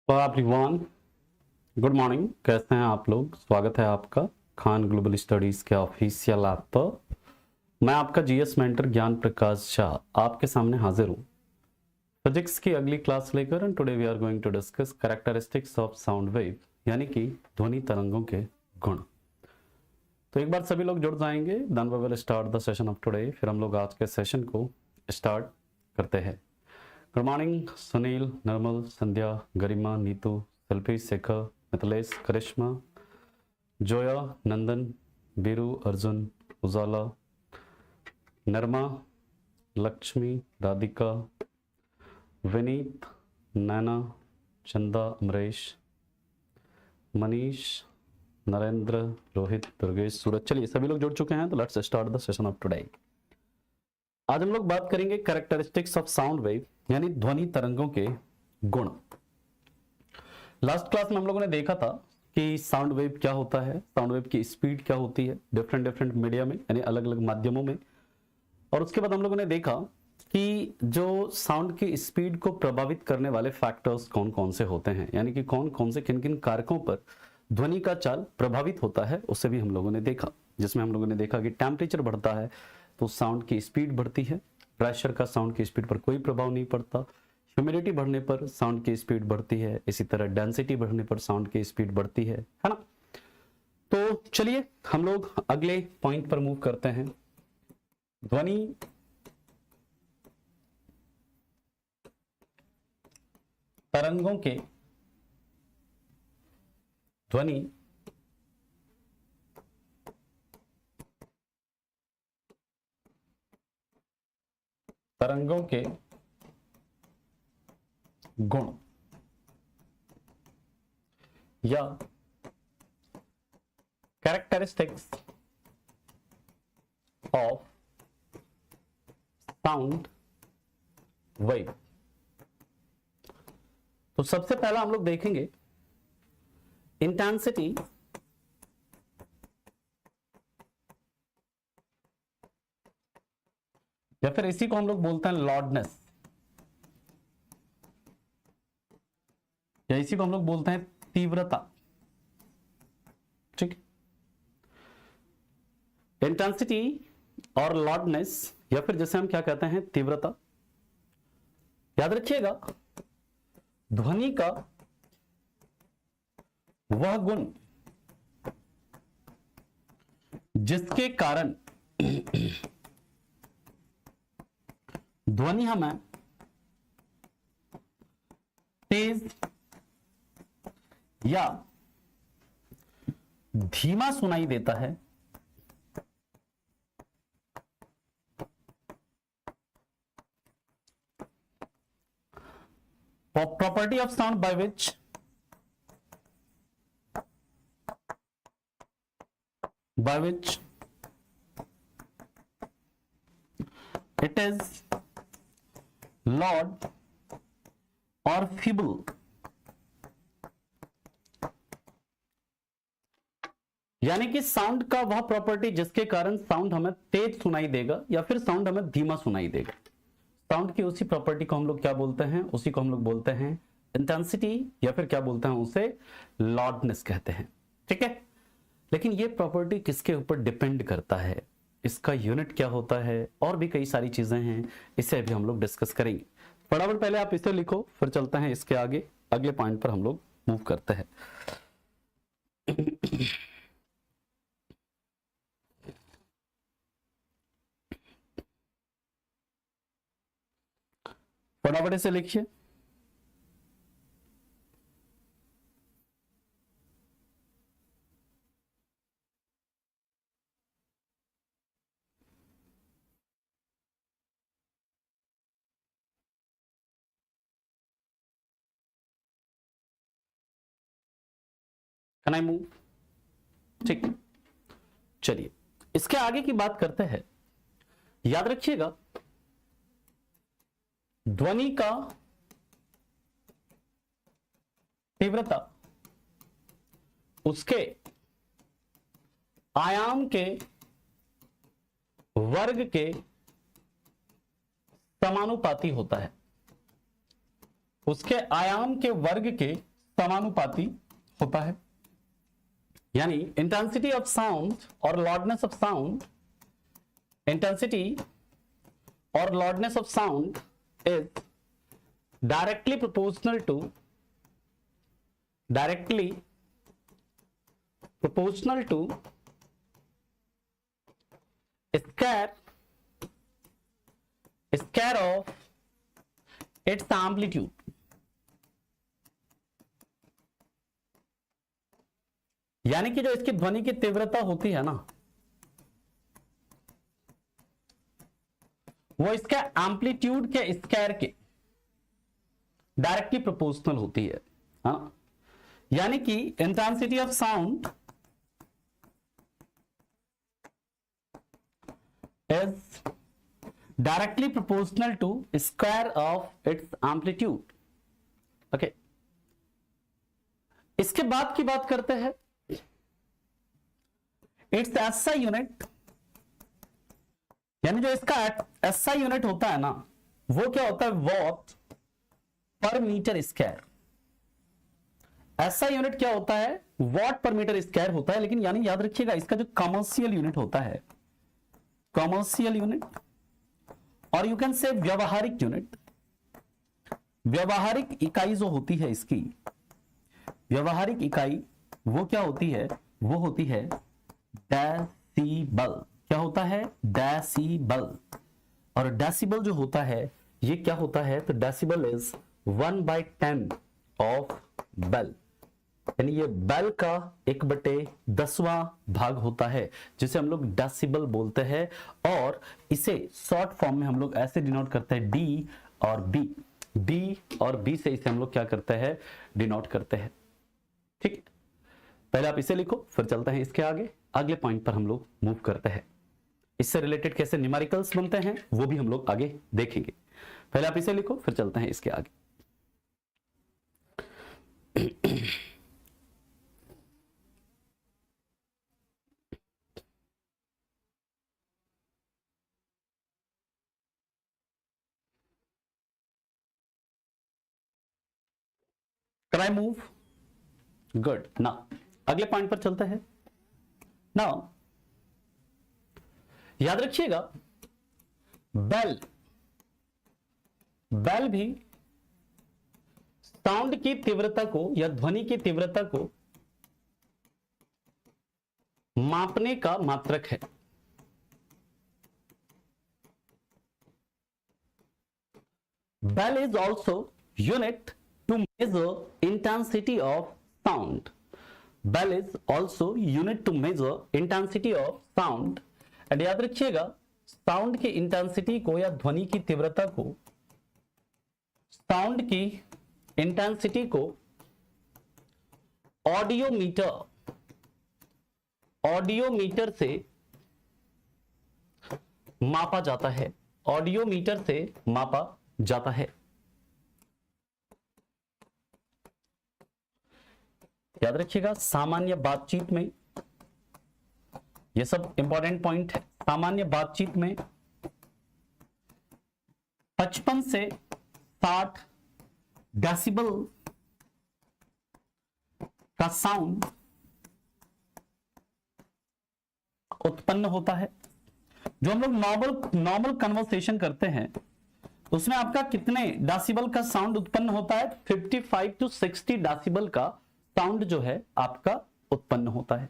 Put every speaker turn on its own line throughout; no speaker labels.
Everyone, good morning. कैसे हैं आप लोग? स्वागत है आपका खान ग्लोबल स्टडीज के ऑफिशियल ऐप पर। मैं आपका जीएस मेंटर ज्ञान प्रकाश शाह आपके सामने हाजिर हूँ फिजिक्स की अगली क्लास लेकर। And today we are going to discuss characteristics of sound wave, यानी कि ध्वनि तरंगों के गुण। तो एक बार सभी लोग जुड़ जाएंगे, then we will start the session of today. फिर हम लोग आज के सेशन को स्टार्ट करते हैं। गुड मॉर्निंग सुनील, निर्मल, संध्या, गरिमा, नीतू, शिल्पी, शेखर, मिथिलेश, करिश्मा, जोया, नंदन, बीरू, अर्जुन, उजाला, नरमा, लक्ष्मी, राधिका, विनीत, नैना, चंदा, अमरेश, मनीष, नरेंद्र, रोहित, दुर्गेश, सूरज। चलिए सभी लोग जुड़ चुके हैं, तो let's start the session of today. आज हम लोग बात करेंगे कैरेक्टरिस्टिक्स ऑफ साउंड वेव, यानी ध्वनि तरंगों के गुण। लास्ट क्लास में हम लोगों ने देखा था कि साउंड वेव क्या होता है, साउंड वेव की स्पीड क्या होती है डिफरेंट मीडिया में, यानी अलग अलग माध्यमों में। और उसके बाद हम लोगों ने देखा कि जो साउंड की स्पीड को प्रभावित करने वाले फैक्टर्स कौन कौन से होते हैं, यानी कि कौन कौन से किन किन कारकों पर ध्वनि का चाल प्रभावित होता है, उससे भी हम लोगों ने देखा। जिसमें हम लोगों ने देखा कि टेम्परेचर बढ़ता है तो साउंड की स्पीड बढ़ती है, प्रेशर का साउंड की स्पीड पर कोई प्रभाव नहीं पड़ता, ह्यूमिडिटी बढ़ने पर साउंड की स्पीड बढ़ती है, इसी तरह डेंसिटी बढ़ने पर साउंड की स्पीड बढ़ती है ना। तो चलिए हम लोग अगले पॉइंट पर मूव करते हैं। ध्वनि तरंगों के ध्वनि तरंगों के गुण या कैरेक्टरिस्टिक्स ऑफ साउंड वेव। तो सबसे पहला हम लोग देखेंगे इंटेंसिटी या फिर इसी को हम लोग बोलते हैं लाउडनेस, या इसी को हम लोग बोलते हैं तीव्रता। ठीक, इंटेंसिटी और लाउडनेस, या फिर जैसे हम क्या कहते हैं तीव्रता। याद रखिएगा, ध्वनि का वह गुण जिसके कारण ध्वनि हमें तेज या धीमा सुनाई देता है, property of sound by which it is loud or feeble, यानी कि साउंड का वह प्रॉपर्टी जिसके कारण साउंड हमें तेज सुनाई देगा या फिर साउंड हमें धीमा सुनाई देगा। साउंड की उसी प्रॉपर्टी को हम लोग क्या बोलते हैं? उसी को हम लोग बोलते हैं इंटेंसिटी, या फिर क्या बोलते हैं उसे? लाउडनेस कहते हैं। ठीक है, लेकिन ये प्रॉपर्टी किसके ऊपर डिपेंड करता है, इसका यूनिट क्या होता है, और भी कई सारी चीजें हैं, इसे अभी हम लोग डिस्कस करेंगे। फटाफट पहले आप इसे लिखो, फिर चलते हैं इसके आगे, अगले पॉइंट पर हम लोग मूव करते हैं। फटाफट इसे लिखिए। Can I move? ठीक, चलिए इसके आगे की बात करते हैं। याद रखिएगा, ध्वनि का तीव्रता उसके आयाम के वर्ग के समानुपाती होता है, उसके आयाम के वर्ग के समानुपाती होता है। यानी इंटेंसिटी ऑफ साउंड और लाउडनेस ऑफ साउंड, इंटेंसिटी और loudness of sound is directly proportional to square of its amplitude। यानी कि जो इसकी ध्वनि की तीव्रता होती है ना, वो इसके एम्पलीट्यूड के स्क्वायर के डायरेक्टली प्रोपोर्शनल होती है ना। यानी कि intensity of sound is directly proportional to square of its amplitude. Okay, इसके बाद की बात करते हैं इट्स एसआई यूनिट। यानी जो इसका एसआई यूनिट होता है ना, वो क्या होता है, वॉट पर मीटर स्क्वायर। ऐसा यूनिट क्या होता है, वॉट पर मीटर स्क्वायर होता है। लेकिन यानी याद रखिएगा, इसका जो कमर्शियल यूनिट होता है, कमर्शियल यूनिट, और यू कैन से व्यवहारिक यूनिट, व्यवहारिक इकाई जो होती है इसकी, व्यवहारिक इकाई वो क्या होती है, वो होती है डेसिबल। क्या होता है, डेसिबल। और डेसिबल जो होता है ये क्या होता है, तो डेसिबल इज 1/10 ऑफ बेल। यानी ये बेल का 1/10वां भाग होता है, जिसे हम लोग डेसिबल बोलते हैं। और इसे शॉर्ट फॉर्म में हम लोग ऐसे डिनोट करते हैं, डी और बी, डी और बी से इसे हम लोग क्या करते हैं, डिनोट करते हैं। ठीक है, पहले आप इसे लिखो, फिर चलते हैं इसके आगे, अगले पॉइंट पर हम लोग मूव करते हैं। इससे रिलेटेड कैसे न्यूमेरिकल्स बनते हैं वो भी हम लोग आगे देखेंगे। पहले आप इसे लिखो, फिर चलते हैं इसके आगे। Can I move? Good. Now, अगले पॉइंट पर चलते हैं। Now, याद रखिएगा, बेल भी साउंड की तीव्रता को या ध्वनि की तीव्रता को मापने का मात्रक है। Bel is also unit to measure intensity of sound. Bell is also unit to measure intensity of sound. And याद रखिएगा, साउंड की इंटेंसिटी को या ध्वनि की तीव्रता को, साउंड की इंटेंसिटी को ऑडियोमीटर से मापा जाता है, ऑडियोमीटर से मापा जाता है। याद रखिएगा, सामान्य बातचीत में ये सब इंपॉर्टेंट पॉइंट है। सामान्य बातचीत में 55 से 60 डेसिबल का साउंड उत्पन्न होता है। जो हम लोग नॉर्मल कन्वर्सेशन करते हैं, उसमें आपका कितने डेसिबल का साउंड उत्पन्न होता है, 55 to 60 डेसिबल का साउंड जो है आपका उत्पन्न होता है।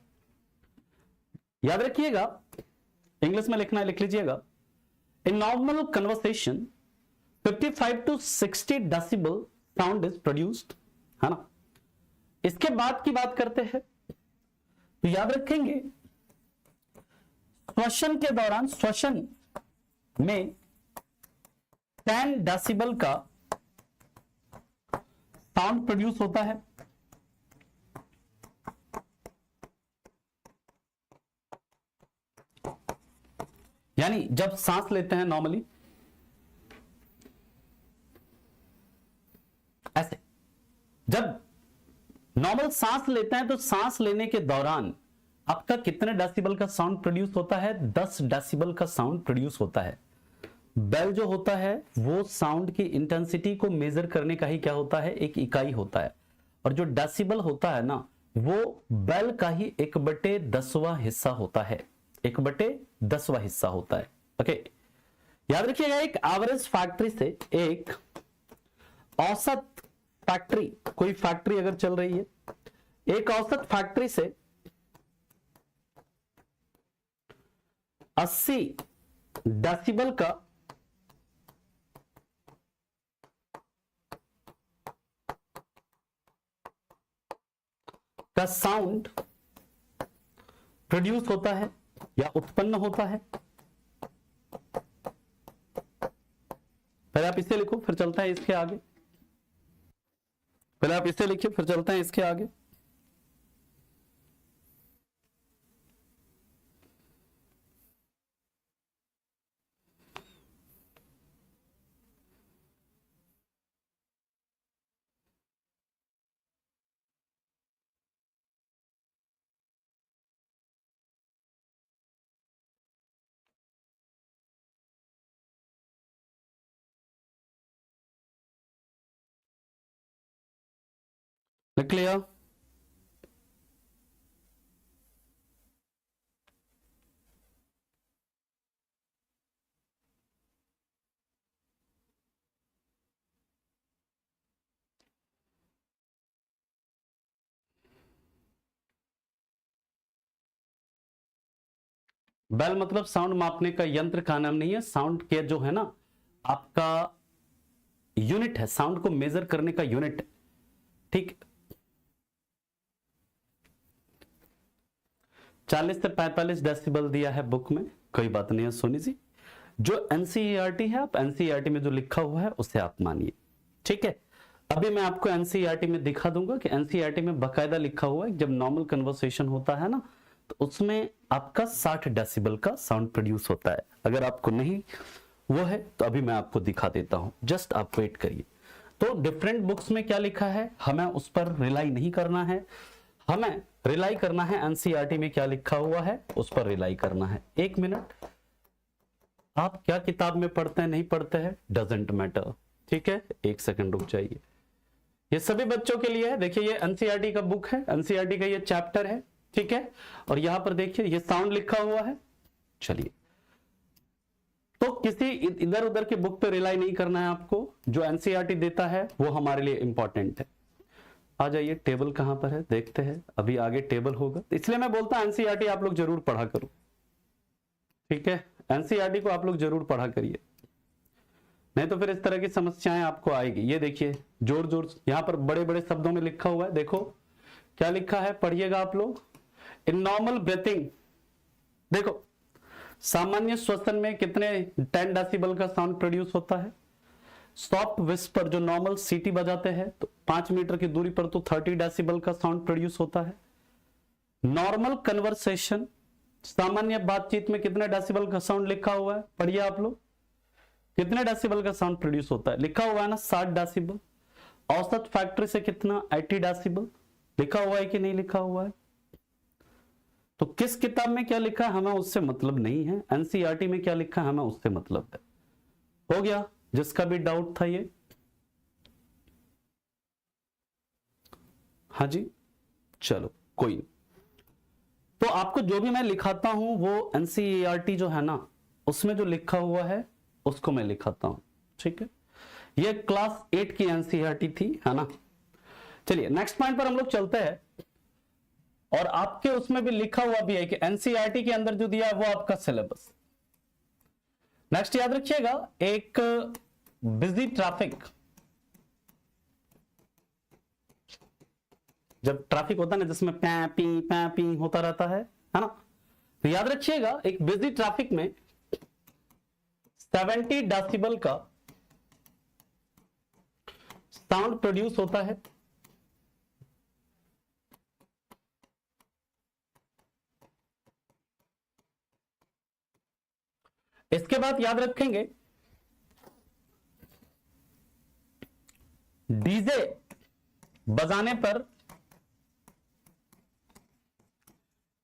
याद रखिएगा, इंग्लिश में लिखना है, लिख लीजिएगा, in normal conversation 55 to 60 decibel sound is produced, है ना। इसके बाद की बात करते हैं, तो याद रखेंगे, श्वसन के दौरान, श्वसन में 10 डेसिबल का साउंड प्रोड्यूस होता है। यानी जब सांस लेते हैं नॉर्मली ऐसे, जब नॉर्मल सांस लेते हैं तो सांस लेने के दौरान आपका कितने डेसिबल का साउंड प्रोड्यूस होता है, 10 डेसिबल का साउंड प्रोड्यूस होता है। बेल जो होता है वो साउंड की इंटेंसिटी को मेजर करने का ही क्या होता है, एक इकाई होता है। और जो डेसिबल होता है ना वो बेल का ही 1/10वां हिस्सा होता है, 1/10वां हिस्सा होता है। ओके, याद रखिएगा, एक एवरेज फैक्ट्री से एक औसत फैक्ट्री, कोई फैक्ट्री अगर चल रही है, एक औसत फैक्ट्री से 80 डेसिबल का साउंड प्रोड्यूस होता है या उत्पन्न होता है। पहले आप इसे लिखो फिर चलता है इसके आगे, पहले आप इसे लिखिए फिर चलते हैं इसके आगे। लिख लिया? बेल मतलब साउंड मापने का यंत्र का नाम नहीं है, साउंड के जो है ना आपका यूनिट है, साउंड को मेजर करने का यूनिट, ठीक। 40 से 45 डेसिबल दिया है बुक में, कोई बात नहीं है सोनी जी। जो एनसीईआरटी है, आप एनसीईआरटी में जो लिखा हुआ है उसे आप मानिए, ठीक है। अभी मैं आपको एनसीईआरटी में दिखा दूंगा कि एनसीईआरटी में बकायदा लिखा हुआ है, जब नॉर्मल कन्वर्सेशन होता है ना तो उसमें आपका 60 डेसिबल का साउंड प्रोड्यूस होता है। अगर आपको नहीं वो है तो अभी मैं आपको दिखा देता हूं, जस्ट आप वेट करिए। तो डिफरेंट बुक्स में क्या लिखा है हमें उस पर रिलाई नहीं करना है, हमें रिलाई करना है एनसीईआरटी में क्या लिखा हुआ है उस पर रिलाई करना है। एक मिनट, आप क्या किताब में पढ़ते हैं नहीं पढ़ते हैं डजेंट मैटर, ठीक है, एक सेकंड रुक जाइए। ये सभी बच्चों के लिए है, देखिए ये एनसीईआरटी का बुक है, एनसीईआरटी का ये चैप्टर है, ठीक है। और यहां पर देखिए ये साउंड लिखा हुआ है। चलिए, तो किसी इधर उधर के बुक पे रिलाई नहीं करना है आपको, जो एनसीईआरटी देता है वो हमारे लिए इंपॉर्टेंट है। आ जाइए, टेबल कहां पर है देखते हैं, अभी आगे टेबल होगा, इसलिए मैं बोलता हूं एनसीईआरटी आप लोग जरूर पढ़ा करो, ठीक है। एनसीईआरटी को आप लोग जरूर पढ़ा करिए, नहीं तो फिर इस तरह की समस्याएं आपको आएगी। ये देखिए जोर जोर यहां पर बड़े बड़े शब्दों में लिखा हुआ है, देखो क्या लिखा है, पढ़िएगा आप लोग। इन नॉर्मल ब्रीथिंग, देखो सामान्य श्वसन में कितने 10 डेसिबल का साउंड प्रोड्यूस होता है। सॉफ्ट विस्पर जो नॉर्मल सीटी बजाते हैं तो 5 मीटर की दूरी पर तो 30 डेसिबल का साउंड प्रोड्यूस होता है। नॉर्मल कन्वर्सेशन, सामान्य बातचीत में कितने डेसिबल का साउंड लिखा हुआ है, पढ़िए आप लोग, कितने डेसिबल का साउंड प्रोड्यूस होता है, लिखा हुआ है ना 60 डेसिबल। औसत फैक्ट्री से कितना 80 डेसिबल, लिखा हुआ है कि नहीं लिखा हुआ है। तो किस किताब में क्या लिखा है हमें उससे मतलब नहीं है, एनसीईआरटी में क्या लिखा है हमें उससे मतलब है। हो गया, जिसका भी डाउट था ये, हाँ जी, चलो कोई नहीं। तो आपको जो भी मैं लिखाता हूं वो एनसीईआरटी जो है ना उसमें जो लिखा हुआ है उसको मैं लिखाता हूं, ठीक है। ये क्लास 8 की एनसीईआरटी थी, है ना। चलिए नेक्स्ट पॉइंट पर हम लोग चलते हैं, और आपके उसमें भी लिखा हुआ भी है कि एनसीईआरटी के अंदर जो दिया है वो आपका सिलेबस। नेक्स्ट याद रखिएगा, एक बिजी ट्रैफिक, जब ट्रैफिक होता है ना जिसमें पै पी होता रहता है ना, तो याद रखिएगा एक बिजी ट्रैफिक में 70 डेसिबल का साउंड प्रोड्यूस होता है। इसके बाद याद रखेंगे डीजे बजाने पर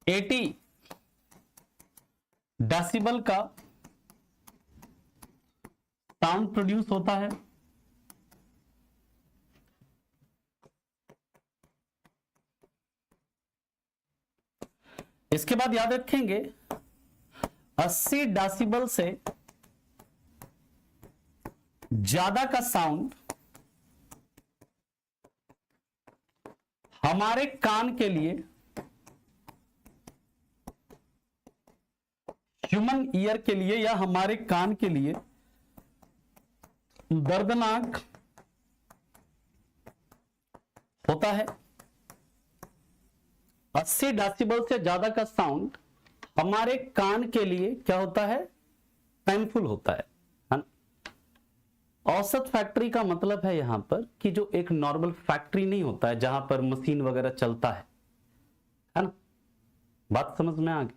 80 डेसिबल का साउंड प्रोड्यूस होता है। इसके बाद याद रखेंगे 80 डेसिबल से ज्यादा का साउंड हमारे कान के लिए, ह्यूमन ईयर के लिए या हमारे कान के लिए दर्दनाक होता है। 80 डेसिबल से ज्यादा का साउंड हमारे कान के लिए क्या होता है? पेनफुल होता है ना? औसत फैक्ट्री का मतलब है यहां पर कि जो एक नॉर्मल फैक्ट्री नहीं होता है जहां पर मशीन वगैरह चलता है ना? बात समझ में आ गई?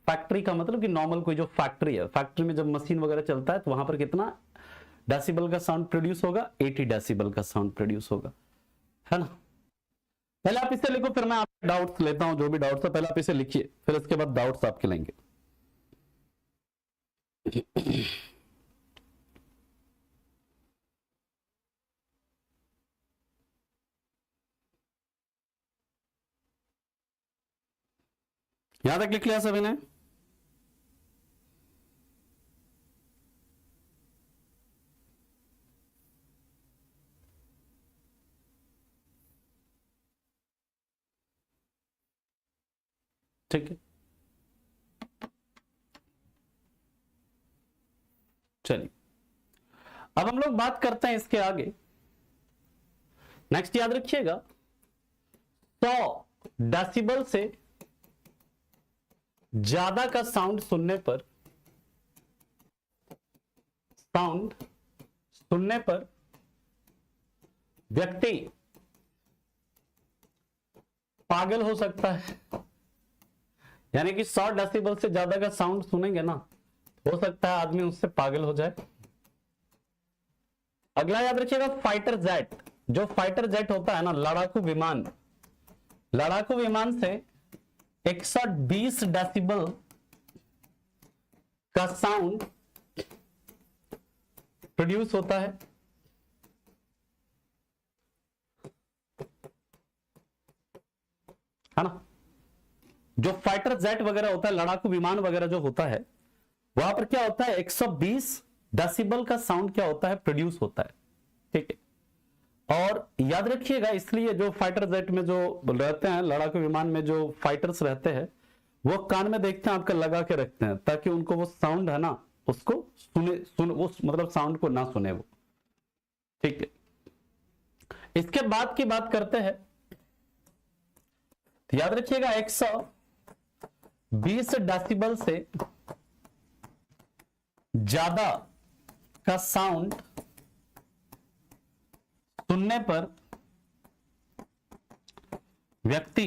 फैक्ट्री का मतलब कि नॉर्मल कोई जो फैक्ट्री है, फैक्ट्री में जब मशीन वगैरह चलता है तो वहां पर कितना डेसिबल का साउंड प्रोड्यूस होगा? 80 डेसिबल का साउंड प्रोड्यूस होगा, है ना? पहले आप इसे लिखो, फिर मैं आपके डाउट्स लेता हूं, जो भी डाउट्स है पहले आप इसे लिखिए, फिर इसके बाद डाउट्स आपके लेंगे। यहां तक लिख लिया सभी ने? ठीक है, चलिए अब हम लोग बात करते हैं इसके आगे। नेक्स्ट याद रखिएगा 100 डेसिबल से ज्यादा का साउंड सुनने पर व्यक्ति पागल हो सकता है। यानी कि 100 डेसिबल से ज्यादा का साउंड सुनेंगे ना, हो सकता है आदमी उससे पागल हो जाए। अगला याद रखिएगा फाइटर जेट। जो फाइटर जेट होता है ना, लड़ाकू विमान से 120 डेसिबल का साउंड प्रोड्यूस होता है। ना? जो फाइटर जेट वगैरह होता है, लड़ाकू विमान वगैरह जो होता है, वहां पर क्या होता है? 120 डेसिबल का साउंड क्या होता है? प्रोड्यूस होता है। ठीक है, और याद रखिएगा इसलिए जो फाइटर जेट में जो रहते हैं, लड़ाकू विमान में जो फाइटर्स रहते हैं, वो कान में देखते हैं आपका लगा के रखते हैं, ताकि उनको वो साउंड है ना, उसको उस मतलब साउंड को ना सुने वो। ठीक है, इसके बाद की बात करते हैं। याद रखिएगा 120 डेसिबल से ज्यादा का साउंड सुनने पर व्यक्ति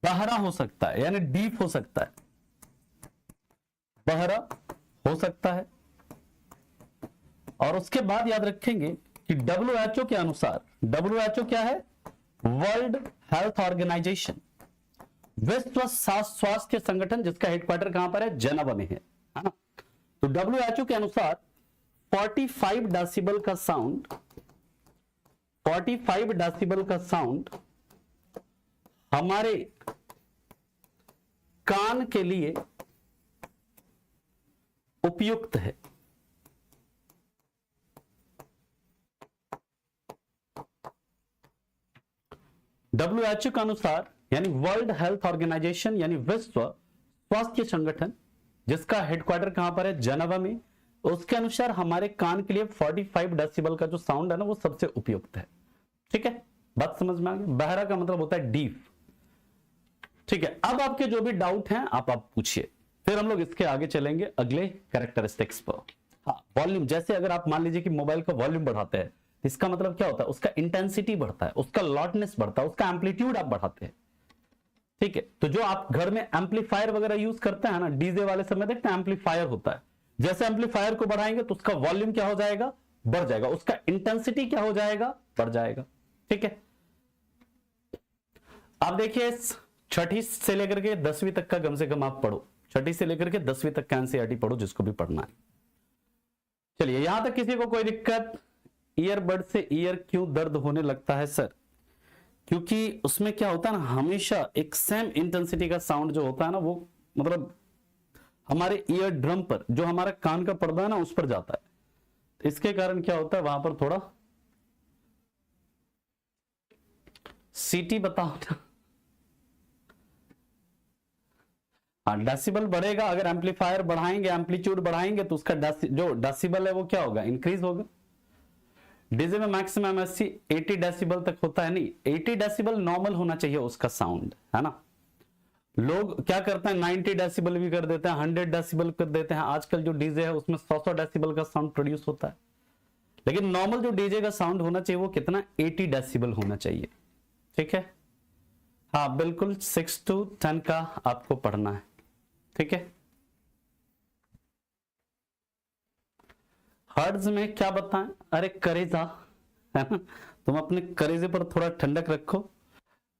बहरा हो सकता है, यानी डीफ हो सकता है, बहरा हो सकता है। और उसके बाद याद रखेंगे कि WHO के अनुसार, WHO क्या है? वर्ल्ड हेल्थ ऑर्गेनाइजेशन, विश्व स्वास्थ्य संगठन, जिसका हेडक्वार्टर कहां पर है? जेनेवा में है ना? तो WHO के अनुसार 45 डेसिबल का साउंड, 45 डेसिबल का साउंड हमारे कान के लिए उपयुक्त है। WHO के अनुसार, यानी वर्ल्ड हेल्थ ऑर्गेनाइजेशन, यानी विश्व स्वास्थ्य संगठन, जिसका हेडक्वार्टर कहां पर है? जेनेवा में, उसके अनुसार हमारे कान के लिए 45 डेसिबल का जो साउंड है ना, वो सबसे उपयुक्त है। ठीक है, बात समझ में आ गई? बहरा का मतलब होता है डीफ। ठीक है, अब आपके जो भी डाउट हैं आप पूछिए, फिर हम लोग इसके आगे चलेंगे अगले कैरेक्टरिस्टिक्स पर। हाँ, वॉल्यूम, जैसे अगर आप मान लीजिए कि मोबाइल का वॉल्यूम बढ़ाते हैं, इसका मतलब क्या होता है? उसका इंटेंसिटी बढ़ता है, उसका लाउडनेस बढ़ता है, उसका एम्पलीट्यूड आप बढ़ाते हैं। ठीक है, तो जो आप घर में एम्पलीफायर वगैरह यूज करते हैं ना, डीजे वाले समय देखते हैं एम्पलीफायर होता है, जैसे एम्पलीफायर को बढ़ाएंगे तो उसका वॉल्यूम क्या हो जाएगा? बढ़ जाएगा, उसका इंटेंसिटी क्या हो जाएगा? बढ़ जाएगा। ठीक है, अब देखिए छठी से लेकर के 10वीं तक का कम से कम आप पढ़ो, छठी से लेकर के 10वीं तक का एनसीईआरटी पढ़ो, जिसको भी पढ़ना है। चलिए, यहां तक किसी को कोई दिक्कत? ईयरबड से ईयर क्यों दर्द होने लगता है सर? क्योंकि उसमें क्या होता है ना, हमेशा एक सेम इंटेंसिटी का साउंड जो होता है ना, वो मतलब हमारे ईयर ड्रम पर, जो हमारा कान का पर्दा है ना, उस पर जाता है। इसके कारण क्या होता है, वहां पर थोड़ा सीटी बताओ ना। हाँ, डेसिबल बढ़ेगा। अगर एम्पलीफायर बढ़ाएंगे, एम्पलीट्यूड बढ़ाएंगे, तो उसका जो डेसिबल है वो क्या होगा, इंक्रीज होगा। डीजे में मैक्सिमम एमएससी 80 डेसिबल तक होता है, नहीं 80 डेसिबल नॉर्मल होना चाहिए उसका साउंड, है ना। लोग क्या करते हैं, 90 डेसिबल भी कर देते हैं, 100 डेसिबल कर देते हैं। आजकल जो डीजे है उसमें 100 डेसिबल का साउंड प्रोड्यूस होता है, लेकिन नॉर्मल जो डीजे का साउंड होना चाहिए वो कितना, 80 डेसिबल होना चाहिए। ठीक है, हाँ बिल्कुल 6 to 10 का आपको पढ़ना है। ठीक है, हर्ट्ज में क्या बताएं, अरे करेजा, है ना, तुम अपने करेजे पर थोड़ा ठंडक रखो,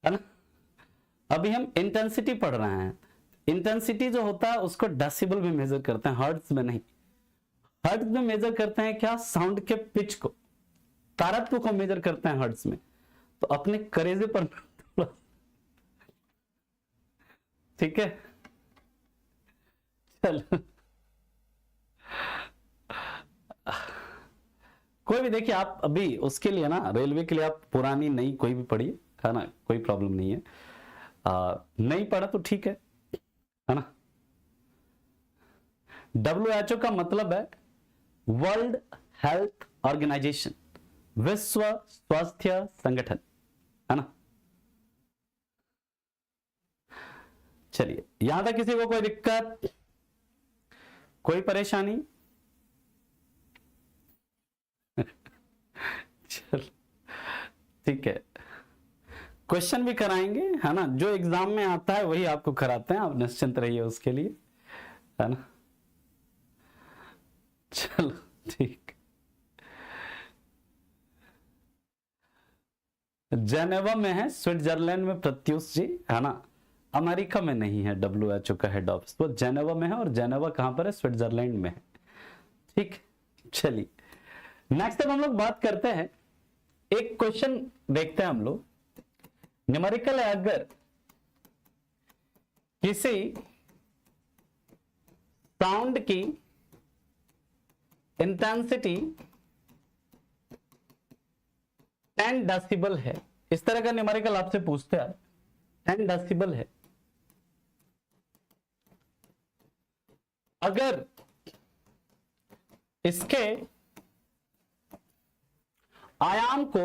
है ना। अभी हम इंटेंसिटी पढ़ रहे हैं। इंटेंसिटी जो होता है उसको डेसिबल में मेजर करते हैं, हर्ट्ज में नहीं। हर्ट्ज में मेजर करते हैं क्या, साउंड के पिच को, तारत्व को मेजर करते हैं हर्ट्ज में। तो अपने करेजे पर थोड़ा, ठीक है, चलो कोई भी देखिए, आप अभी उसके लिए ना, रेलवे के लिए आप पुरानी नई कोई भी पढ़िए, है ना, कोई प्रॉब्लम नहीं है। नहीं पढ़ा तो ठीक है ना। WHO का मतलब है वर्ल्ड हेल्थ ऑर्गेनाइजेशन, विश्व स्वास्थ्य संगठन, है ना। चलिए, यहां तक किसी को कोई दिक्कत, कोई परेशानी? चल ठीक है, क्वेश्चन भी कराएंगे, है ना, जो एग्जाम में आता है वही आपको कराते हैं, आप निश्चिंत रहिए उसके लिए, है ना। चलो ठीक, जेनेवा में है, स्विट्जरलैंड में प्रत्युष जी, है ना। अमेरिका में नहीं है WHO का हेड ऑफिस, वो जेनेवा में है, और जेनेवा कहां पर है, स्विट्जरलैंड में है। ठीक, चलिए नेक्स्ट टाइम हम लोग बात करते हैं, एक क्वेश्चन देखते हैं हम लोग। न्यूमेरिकल है, अगर किसी साउंड की इंटेंसिटी 10 डेसिबल है, इस तरह का न्यूमेरिकल आपसे पूछते हैं, 10 डेसिबल है, अगर इसके आयाम को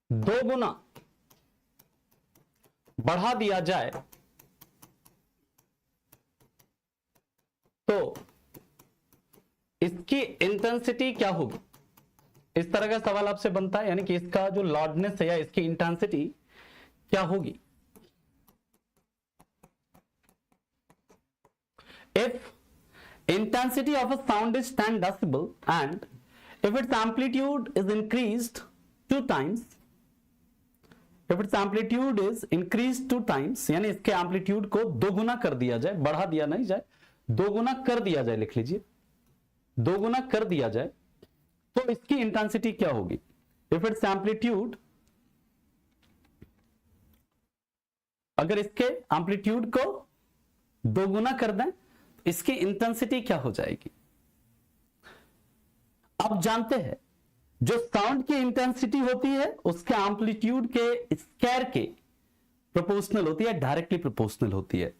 2 गुना बढ़ा दिया जाए तो इसकी इंटेंसिटी क्या होगी। इस तरह का सवाल आपसे बनता है, यानी कि इसका जो लाउडनेस है या इसकी इंटेंसिटी क्या होगी। If intensity of a sound is 10 decibel and if its amplitude is increased 2 times, if its amplitude is increased 2 times, यानी इसके एम्पलीट्यूड को 2 गुना कर दिया जाए, बढ़ा दिया नहीं जाए, 2 गुना कर दिया जाए, लिख लीजिए 2 गुना कर दिया जाए, तो इसकी इंटेंसिटी क्या होगी। इफ इट्स एम्पलीट्यूड, अगर इसके एम्पलीट्यूड को 2 गुना कर दें, इसकी इंटेंसिटी क्या हो जाएगी। अब जानते हैं जो साउंड की इंटेंसिटी होती है उसके एम्पलीट्यूड के स्क्वायर के प्रोपोर्शनल होती है, डायरेक्टली प्रोपोर्शनल होती है।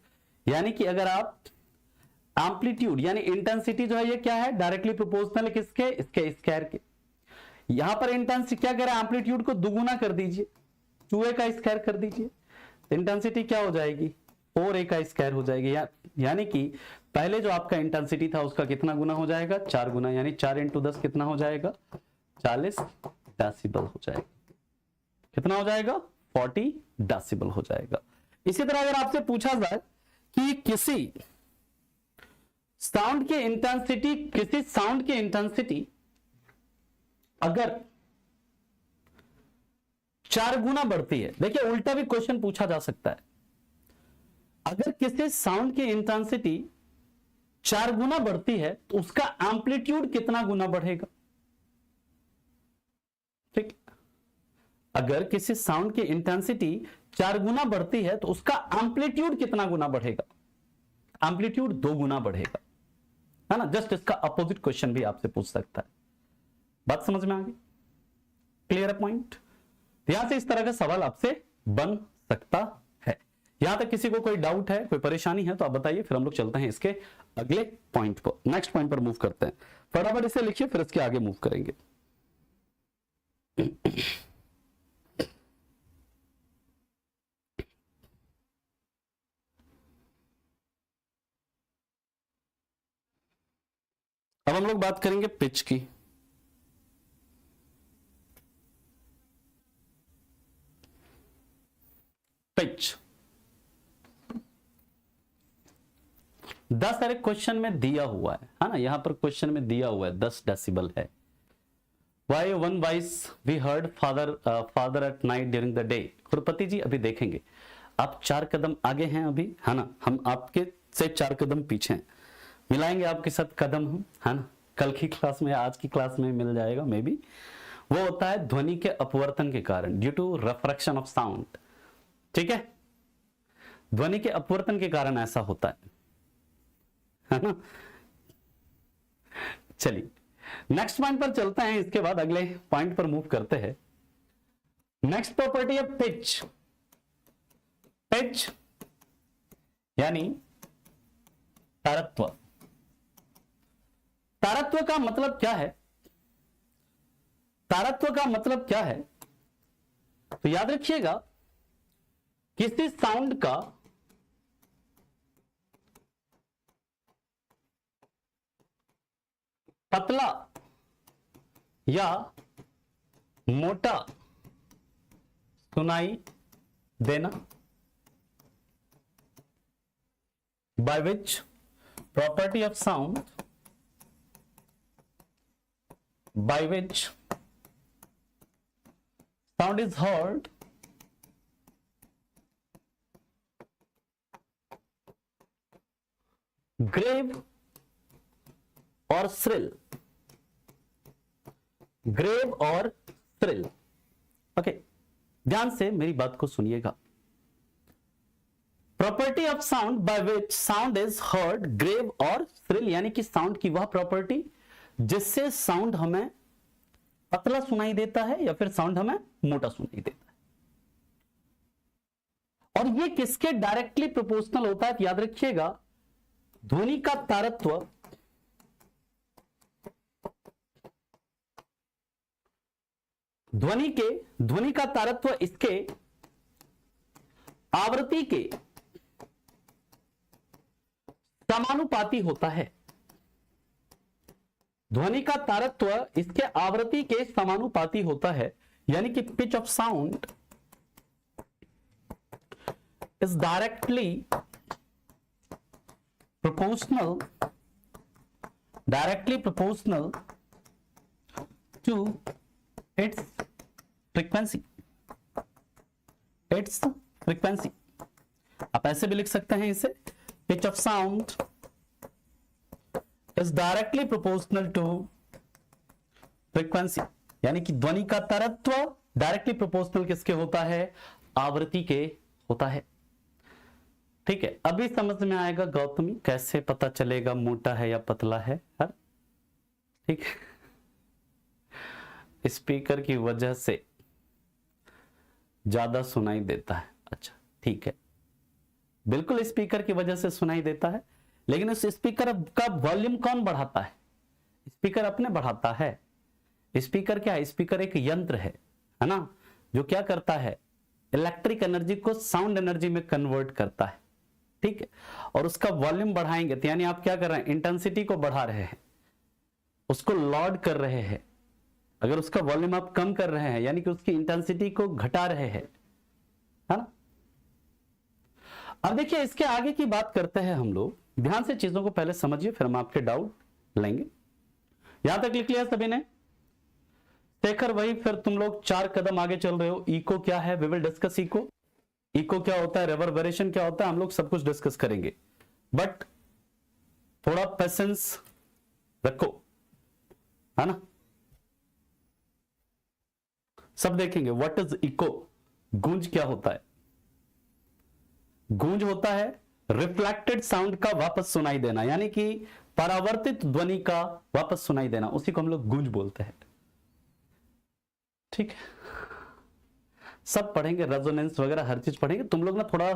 यानी कि अगर आप एम्पलीट्यूड यानी इंटेंसिटी जो है ये क्या है, डायरेक्टली प्रोपोर्शनल है किसके, इसके स्क्वायर के। यहां पर इंटेंसिटी क्या करें, एम्पलीट्यूड को दुगुना कर दीजिए, 2a का स्क्वायर कर दीजिए, इंटेंसिटी क्या हो जाएगी, 4a का स्क्वायर हो जाएगी। यानी कि पहले जो आपका इंटेंसिटी था उसका कितना गुना हो जाएगा, 4 गुना, यानी 4 × 10 कितना हो जाएगा, 40 डेसिबल हो जाएगा। कितना हो जाएगा, 40 डेसिबल हो जाएगा। इसी तरह अगर आपसे पूछा जाए कि किसी साउंड की इंटेंसिटी अगर 4 गुना बढ़ती है, देखिए उल्टा भी क्वेश्चन पूछा जा सकता है, अगर किसी साउंड की इंटेंसिटी 4 गुना बढ़ती है तो उसका एम्पलीट्यूड कितना गुना बढ़ेगा। ठीक, अगर किसी साउंड की इंटेंसिटी 4 गुना बढ़ती है तो उसका एम्पलीट्यूड कितना गुना बढ़ेगा? एम्पलीट्यूड 2 गुना बढ़ेगा, है ना। जस्ट इसका अपोजिट क्वेश्चन भी आपसे पूछ सकता है। बात समझ में आ गई? क्लियर है पॉइंट? यहां से इस तरह का सवाल आपसे बन सकता है। यहां तक किसी को कोई डाउट है, कोई परेशानी है तो आप बताइए, फिर हम लोग चलते हैं इसके अगले पॉइंट पर, नेक्स्ट पॉइंट पर मूव करते हैं। फटाफट इसे लिखिए, फिर इसके आगे मूव करेंगे। अब हम लोग बात करेंगे पिच की। पिच 10 अरे क्वेश्चन में दिया हुआ है ना, यहां पर क्वेश्चन में दिया हुआ है 10 डेसिबल है। Why one voice we heard father at night during the day? खुरपति जी अभी देखेंगे, आप 4 कदम आगे हैं अभी, है ना, हम आपके से 4 कदम पीछे हैं। मिलाएंगे आपके साथ कदम हम, है ना, कल की क्लास में, आज की क्लास में मिल जाएगा मे बी। वो होता है ध्वनि के अपवर्तन के कारण, due to refraction of sound. ठीक है, ध्वनि के अपवर्तन के कारण ऐसा होता है ना। चलिए नेक्स्ट पॉइंट पर चलते हैं, इसके बाद अगले पॉइंट पर मूव करते हैं। नेक्स्ट प्रॉपर्टी है पिच। पिच यानी तारत्व। तारत्व का मतलब क्या है? तारत्व का मतलब क्या है? तो याद रखिएगा, किसी साउंड का पतला या मोटा सुनाई देना, by which property of sound, by which sound is heard grave और श्रिल, ग्रेव और श्रिल। ओके, ध्यान से मेरी बात को सुनिएगा। Property of sound by which sound is heard grave और श्रिल, यानी कि साउंड की वह प्रॉपर्टी जिससे साउंड हमें पतला सुनाई देता है या फिर साउंड हमें मोटा सुनाई देता है। और ये किसके डायरेक्टली प्रोपोर्शनल होता है? तो याद रखिएगा, ध्वनि का तारत्व ध्वनि का तारत्व इसके आवृत्ति के समानुपाती होता है। ध्वनि का तारत्व इसके आवृत्ति के समानुपाती होता है, यानी कि pitch of sound is directly proportional to its frequency। आप ऐसे भी लिख सकते हैं इसे, pitch of sound is directly proportional to frequency, यानी कि ध्वनि का तारत्व डायरेक्टली प्रोपोर्शनल किसके होता है? आवृत्ति के होता है। ठीक है, अभी समझ में आएगा गौतमी, कैसे पता चलेगा मोटा है या पतला है? ठीक है, स्पीकर की वजह से ज्यादा सुनाई देता है। अच्छा ठीक है, बिल्कुल स्पीकर की वजह से सुनाई देता है, लेकिन उस स्पीकर का वॉल्यूम कौन बढ़ाता है? स्पीकर अपने बढ़ाता है। स्पीकर क्या है? स्पीकर एक यंत्र है ना, जो क्या करता है? इलेक्ट्रिक एनर्जी को साउंड एनर्जी में कन्वर्ट करता है। ठीक है, और उसका वॉल्यूम बढ़ाएंगे तो यानी आप क्या कर रहे हैं? इंटेंसिटी को बढ़ा रहे हैं, उसको लॉड कर रहे हैं। अगर उसका वॉल्यूम आप कम कर रहे हैं, यानी कि उसकी इंटेंसिटी को घटा रहे हैं, है ना। अब देखिए, इसके आगे की बात करते हैं हम लोग। ध्यान से चीजों को पहले समझिए, फिर हम आपके डाउट लेंगे। यहां तक लिख लिया सभी ने? शेखर वही, फिर तुम लोग 4 कदम आगे चल रहे हो। इको क्या है? We will discuss echo. Echo क्या होता है? रिवर्बरेशन क्या होता है? हम लोग सब कुछ डिस्कस करेंगे, बट थोड़ा पेशेंस रखो, है ना। सब देखेंगे। What is echo? गूंज क्या होता है? गूंज होता है रिफ्लेक्टेड साउंड का वापस सुनाई देना, यानी कि परावर्तित ध्वनि का वापस सुनाई देना, उसी को हम लोग गूंज बोलते हैं। ठीक है, सब पढ़ेंगे, रेजोनेंस वगैरह हर चीज पढ़ेंगे। तुम लोग ना थोड़ा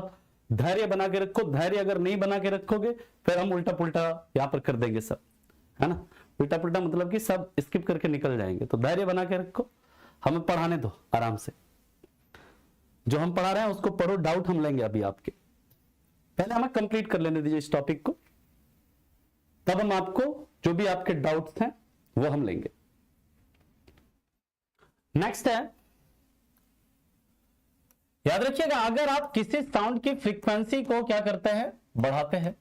धैर्य बना के रखो, धैर्य अगर नहीं बना के रखोगे फिर हम उल्टा पुल्टा यहां पर कर देंगे सब, है ना। उल्टा पुल्टा मतलब कि सब स्किप करके निकल जाएंगे। तो धैर्य बना के रखो, हमें पढ़ाने दो आराम से। जो हम पढ़ा रहे हैं उसको पढ़ो, डाउट हम लेंगे अभी आपके। पहले हमें कंप्लीट कर लेने दीजिए इस टॉपिक को, तब हम आपको जो भी आपके डाउट्स हैं वो हम लेंगे। नेक्स्ट है, याद रखिएगा, अगर आप किसी साउंड की फ्रीक्वेंसी को क्या करते हैं, बढ़ाते हैं,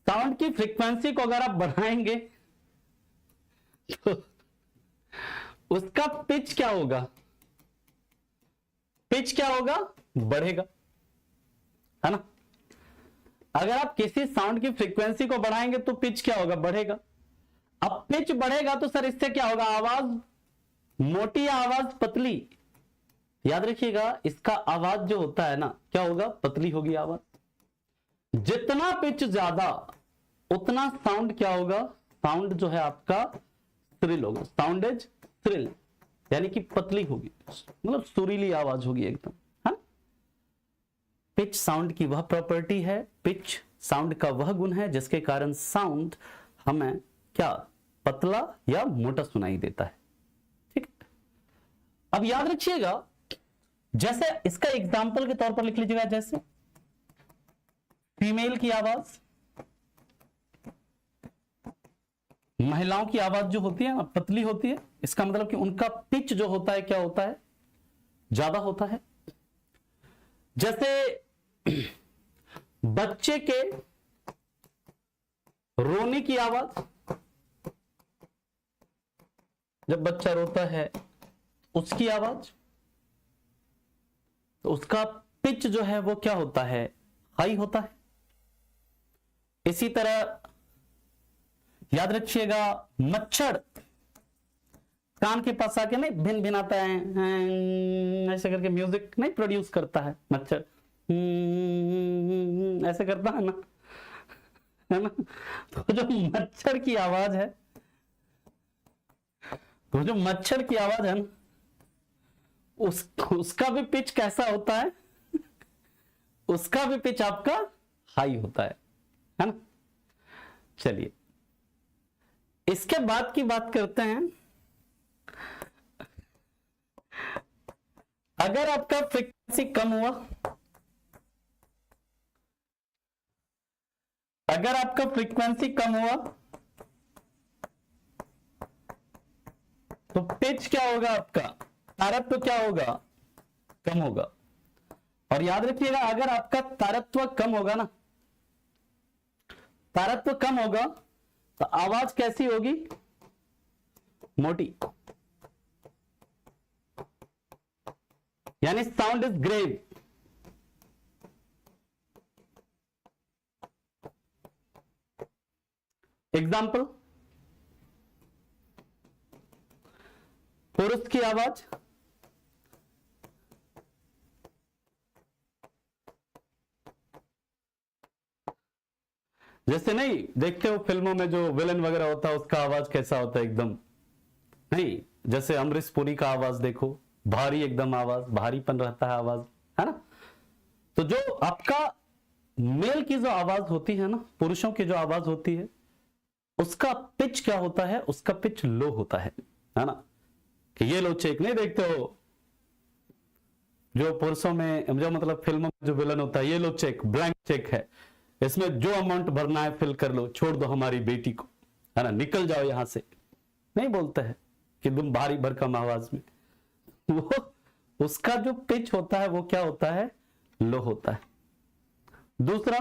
साउंड की फ्रीक्वेंसी को अगर आप बढ़ाएंगे तो उसका पिच क्या होगा? पिच क्या होगा? बढ़ेगा, है ना। अगर आप किसी साउंड की फ्रीक्वेंसी को बढ़ाएंगे तो पिच क्या होगा? बढ़ेगा। अब पिच बढ़ेगा तो सर इससे क्या होगा? आवाज मोटी या आवाज पतली? याद रखिएगा, इसका आवाज जो होता है ना, क्या होगा? पतली होगी आवाज। जितना पिच ज्यादा उतना साउंड क्या होगा? साउंड जो है आपका श्रिल होगा। साउंड इज श्रिल, यानी कि पतली होगी, मतलब सुरीली आवाज होगी एकदम, है। पिच साउंड की वह प्रॉपर्टी है, पिच साउंड का वह गुण है जिसके कारण साउंड हमें क्या, पतला या मोटा सुनाई देता है। ठीक। अब याद रखिएगा, जैसे इसका एग्जाम्पल के तौर पर लिख लीजिएगा, जैसे फीमेल की आवाज, महिलाओं की आवाज जो होती है पतली होती है, इसका मतलब कि उनका पिच जो होता है क्या होता है? ज्यादा होता है। जैसे बच्चे के रोने की आवाज, जब बच्चा रोता है उसकी आवाज, तो उसका पिच जो है वो क्या होता है? हाई होता है। इसी तरह याद रखिएगा, मच्छर कान के पास आके नहीं भिन भिनाता है, ऐसे करके म्यूजिक नहीं प्रोड्यूस करता है मच्छर, ऐसे करता है ना। तो जो मच्छर की आवाज है, तो जो मच्छर की आवाज है ना, उसका भी पिच कैसा होता है? उसका भी पिच आपका हाई होता है ना। चलिए इसके बाद की बात करते हैं। अगर आपका फ्रीक्वेंसी कम हुआ, अगर आपका फ्रीक्वेंसी कम हुआ तो पिच क्या होगा? आपका तारत्व क्या होगा? कम होगा। और याद रखिएगा, अगर आपका तारत्व कम होगा ना, तारत्व कम होगा तो आवाज कैसी होगी? मोटी, यानी साउंड इज ग्रेव। एग्जाम्पल, पुरुष की आवाज, जैसे नहीं देखते हो फिल्मों में जो विलन वगैरह होता है उसका आवाज कैसा होता है? एकदम नहीं, जैसे अमरीश पुरी का आवाज देखो, भारी एकदम आवाज, भारीपन रहता है आवाज, है ना। तो जो आपका मेल की जो आवाज होती है ना, पुरुषों की जो आवाज होती है, उसका पिच क्या होता है? उसका पिच लो होता है ना। कि ये लो चेक नहीं देखते हो, जो पुरुषों में, जो मतलब फिल्मों में जो विलन होता है, ये लो चेक, ब्लैंक चेक है, इसमें जो अमाउंट भरना है फिल कर लो, छोड़ दो हमारी बेटी को, है ना, निकल जाओ यहां से, नहीं बोलते हैं कि तुम भारी भरकम आवाज में। वो उसका जो पिच होता है वो क्या होता है? लो होता है। दूसरा,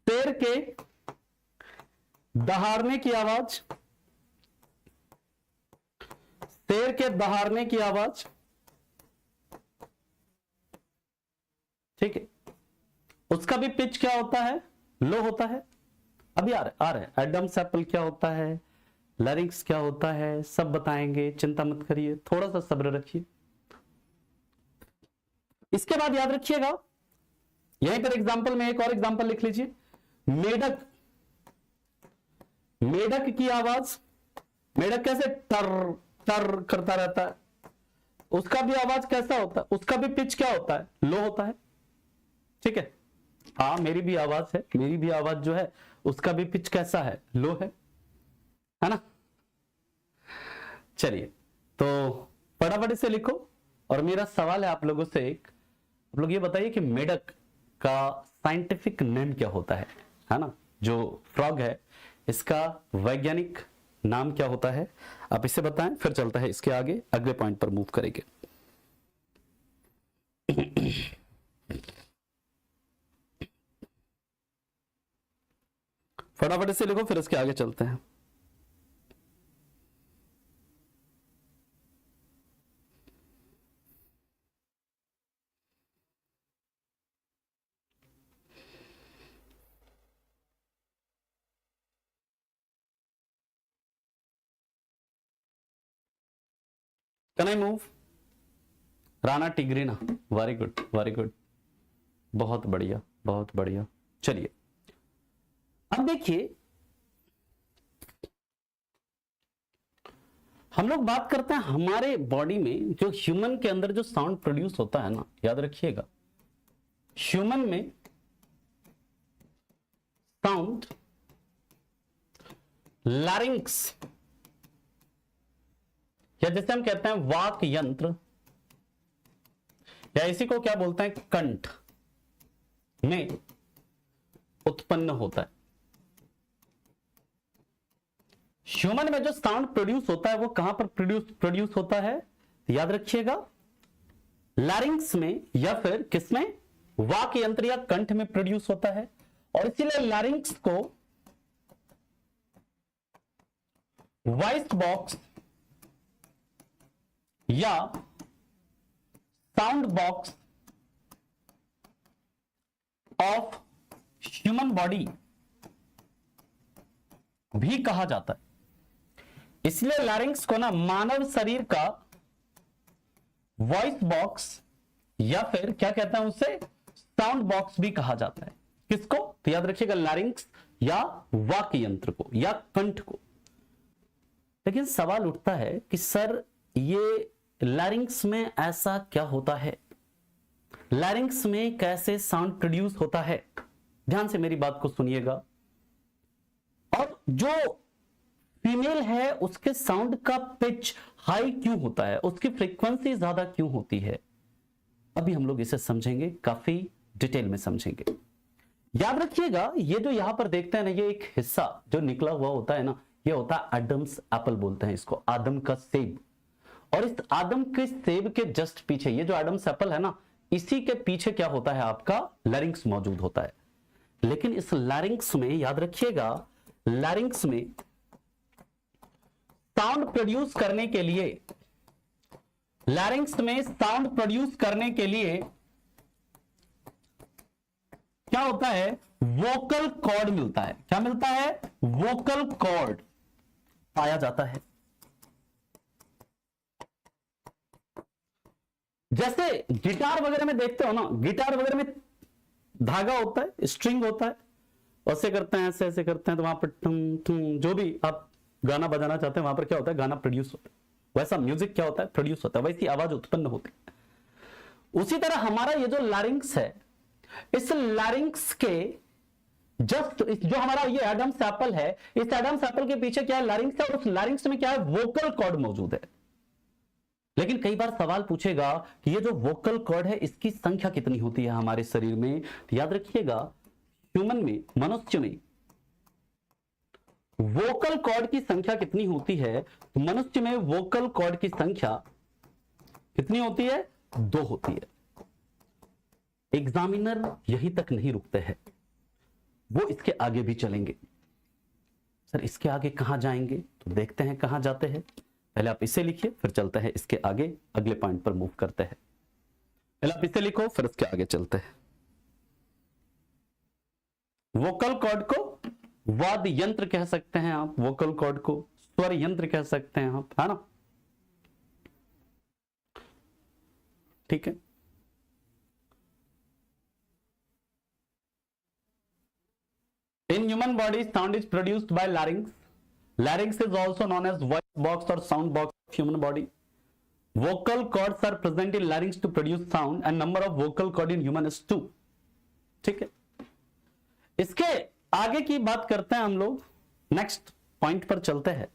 शेर के दहाड़ने की आवाज, शेर के दहाड़ने की आवाज, ठीक है, उसका भी पिच क्या होता है? लो होता है। अभी आ रहे एडम सैपल क्या होता है, लैरिंक्स क्या होता है सब बताएंगे, चिंता मत करिए, थोड़ा सा सब्र रखिए। इसके बाद याद रखिएगा, यहीं पर एग्जांपल में एक और एग्जांपल लिख लीजिए। मेढक, मेढक की आवाज, मेढक कैसे टर टर करता रहता है, उसका भी आवाज कैसा होता है, उसका भी पिच क्या होता है, लो होता है। ठीक है, हाँ मेरी भी आवाज है, मेरी भी आवाज जो है उसका भी पिच कैसा है, लो है ना। चलिए तो फटाफट से लिखो, और मेरा सवाल है आप लोगों से एक, आप लोग ये बताइए कि मेढक का साइंटिफिक नेम क्या होता है ना। जो फ्रॉग है इसका वैज्ञानिक नाम क्या होता है, आप इसे बताएं, फिर चलता है इसके आगे, अगले पॉइंट पर मूव करेंगे। फटाफट से लिखो, फिर इसके आगे चलते हैं। Can I move? Rana tigrina, very good very good, बहुत बढ़िया बहुत बढ़िया। चलिए अब देखिए, हम लोग बात करते हैं हमारे बॉडी में जो ह्यूमन के अंदर जो साउंड प्रोड्यूस होता है ना, याद रखिएगा ह्यूमन में साउंड लैरिंक्स, या जैसे हम कहते हैं वाक यंत्र, या इसी को क्या बोलते हैं कंठ में उत्पन्न होता है। ह्यूमन में जो साउंड प्रोड्यूस होता है वो कहां पर प्रोड्यूस होता है, याद रखिएगा लैरिंक्स में, या फिर किसमें, वाक यंत्र या कंठ में प्रोड्यूस होता है। और इसीलिए लैरिंक्स को वॉइस बॉक्स या sound box of human body भी कहा जाता है। इसलिए लैरिंक्स को ना मानव शरीर का वॉइस बॉक्स या फिर क्या कहते हैं उसे साउंड बॉक्स भी कहा जाता है। किसको? तो याद रखिएगा लैरिंक्स या वाक यंत्र को या कंठ को। लेकिन सवाल उठता है कि सर ये लैरिंक्स में ऐसा क्या होता है, लैरिंक्स में कैसे साउंड प्रोड्यूस होता है। ध्यान से मेरी बात को सुनिएगा। और जो फीमेल है उसके साउंड का पिच हाई क्यों होता है, उसकी फ्रीक्वेंसी ज्यादा क्यों होती है, अभी हम लोग इसे समझेंगे, काफी डिटेल में समझेंगे। याद रखिएगा ये जो यहां पर देखते हैं ना, ये एक हिस्सा जो निकला हुआ होता है ना, ये होता है एडम्स एप्पल बोलते हैं इसको, आदम का सेब। और इस आदम के सेब के जस्ट पीछे ये जो एडम्स एप्पल है ना, इसी के पीछे क्या होता है, आपका लैरिंक्स मौजूद होता है। लेकिन इस लैरिंक्स में याद रखिएगा, लैरिंक्स में साउंड प्रोड्यूस करने के लिए, लैरिंक्स में साउंड प्रोड्यूस करने के लिए क्या होता है, वोकल कॉर्ड मिलता है। क्या मिलता है? वोकल कॉर्ड पाया जाता है। जैसे गिटार वगैरह में देखते हो ना, गिटार वगैरह में धागा होता है, स्ट्रिंग होता है, ऐसे करते हैं, ऐसे ऐसे करते हैं, तो वहां पर टुम टुम जो भी आप गाना बजाना चाहते हैं वहां पर क्या होता है, गाना प्रोड्यूस होता है। वैसा म्यूजिक क्या होता है, प्रोड्यूस होता है, वैसी आवाज उत्पन्न होती है। उसी तरह हमारा ये जो लैरिंक्स है, इस लैरिंक्स के जस्ट जो हमारा ये एडम्स एप्पल है, इस एडम्स एप्पल के पीछे क्या है, लैरिंक्स है, और उस लैरिंक्स में क्या है, वोकल कॉर्ड मौजूद है। लेकिन कई बार सवाल पूछेगा कि ये जो वोकल कॉर्ड है इसकी संख्या कितनी होती है हमारे शरीर में। तो याद रखिएगा ह्यूमन में, मनुष्य में वोकल कॉर्ड की संख्या कितनी होती है, तो मनुष्य में वोकल कॉर्ड की संख्या कितनी होती है, 2 होती है। एग्जामिनर यहीं तक नहीं रुकते हैं, वो इसके आगे भी चलेंगे। सर इसके आगे कहां जाएंगे, तो देखते हैं कहां जाते हैं। पहले आप इसे लिखिए, फिर चलते हैं इसके आगे, अगले पॉइंट पर मूव करते हैं। पहले आप इसे लिखो, फिर इसके आगे चलते हैं। वोकल कॉर्ड को वाद्य यंत्र कह सकते हैं आप, वोकल कॉर्ड को स्वर यंत्र कह सकते हैं आप, है ना, ठीक है। In human body, sound is produced by larynx. Larynx is also known as voice box or sound box of human body. Vocal cords are present in larynx to produce sound and number of vocal cord in human is 2. ठीक है, इसके आगे की बात करते हैं हम लोग, नेक्स्ट पॉइंट पर चलते हैं।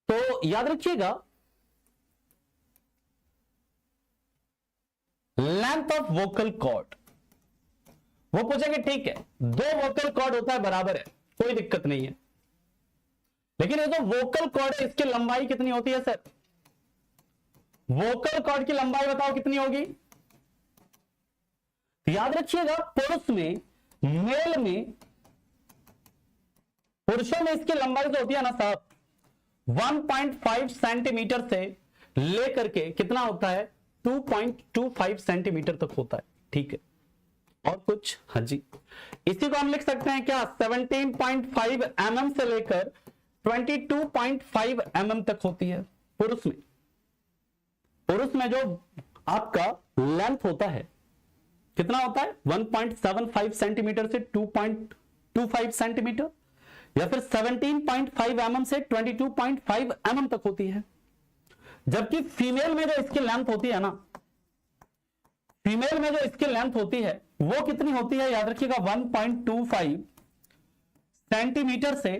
तो याद रखिएगा, लेंथ ऑफ वोकल कॉर्ड, वो पूछेंगे ठीक है 2 वोकल कॉर्ड होता है बराबर है, कोई दिक्कत नहीं है, लेकिन ये जो वोकल कॉर्ड है इसकी लंबाई कितनी होती है सर? वोकल कॉर्ड की लंबाई बताओ कितनी होगी? याद रखिएगा, पुरुष में, मेल में, पुरुषों में इसकी लंबाई जो होती है ना साहब 1.5 सेंटीमीटर से लेकर के कितना होता है 2.25 सेंटीमीटर तक होता है, ठीक है। और कुछ? हाँ जी, इसी को हम लिख सकते हैं क्या 17.5 mm से लेकर 22.5 mm तक होती है पुरुष में। पुरुष में जो आपका लेंथ होता है कितना होता है 1.75 सेंटीमीटर से 2.25 सेंटीमीटर, या फिर 17.5 mm से 22.5 mm तक होती है। जबकि फीमेल में जो इसकी लेंथ होती है ना, फीमेल में जो इसकी लेंथ होती है वो कितनी होती है? याद रखिएगा 1.25 सेंटीमीटर से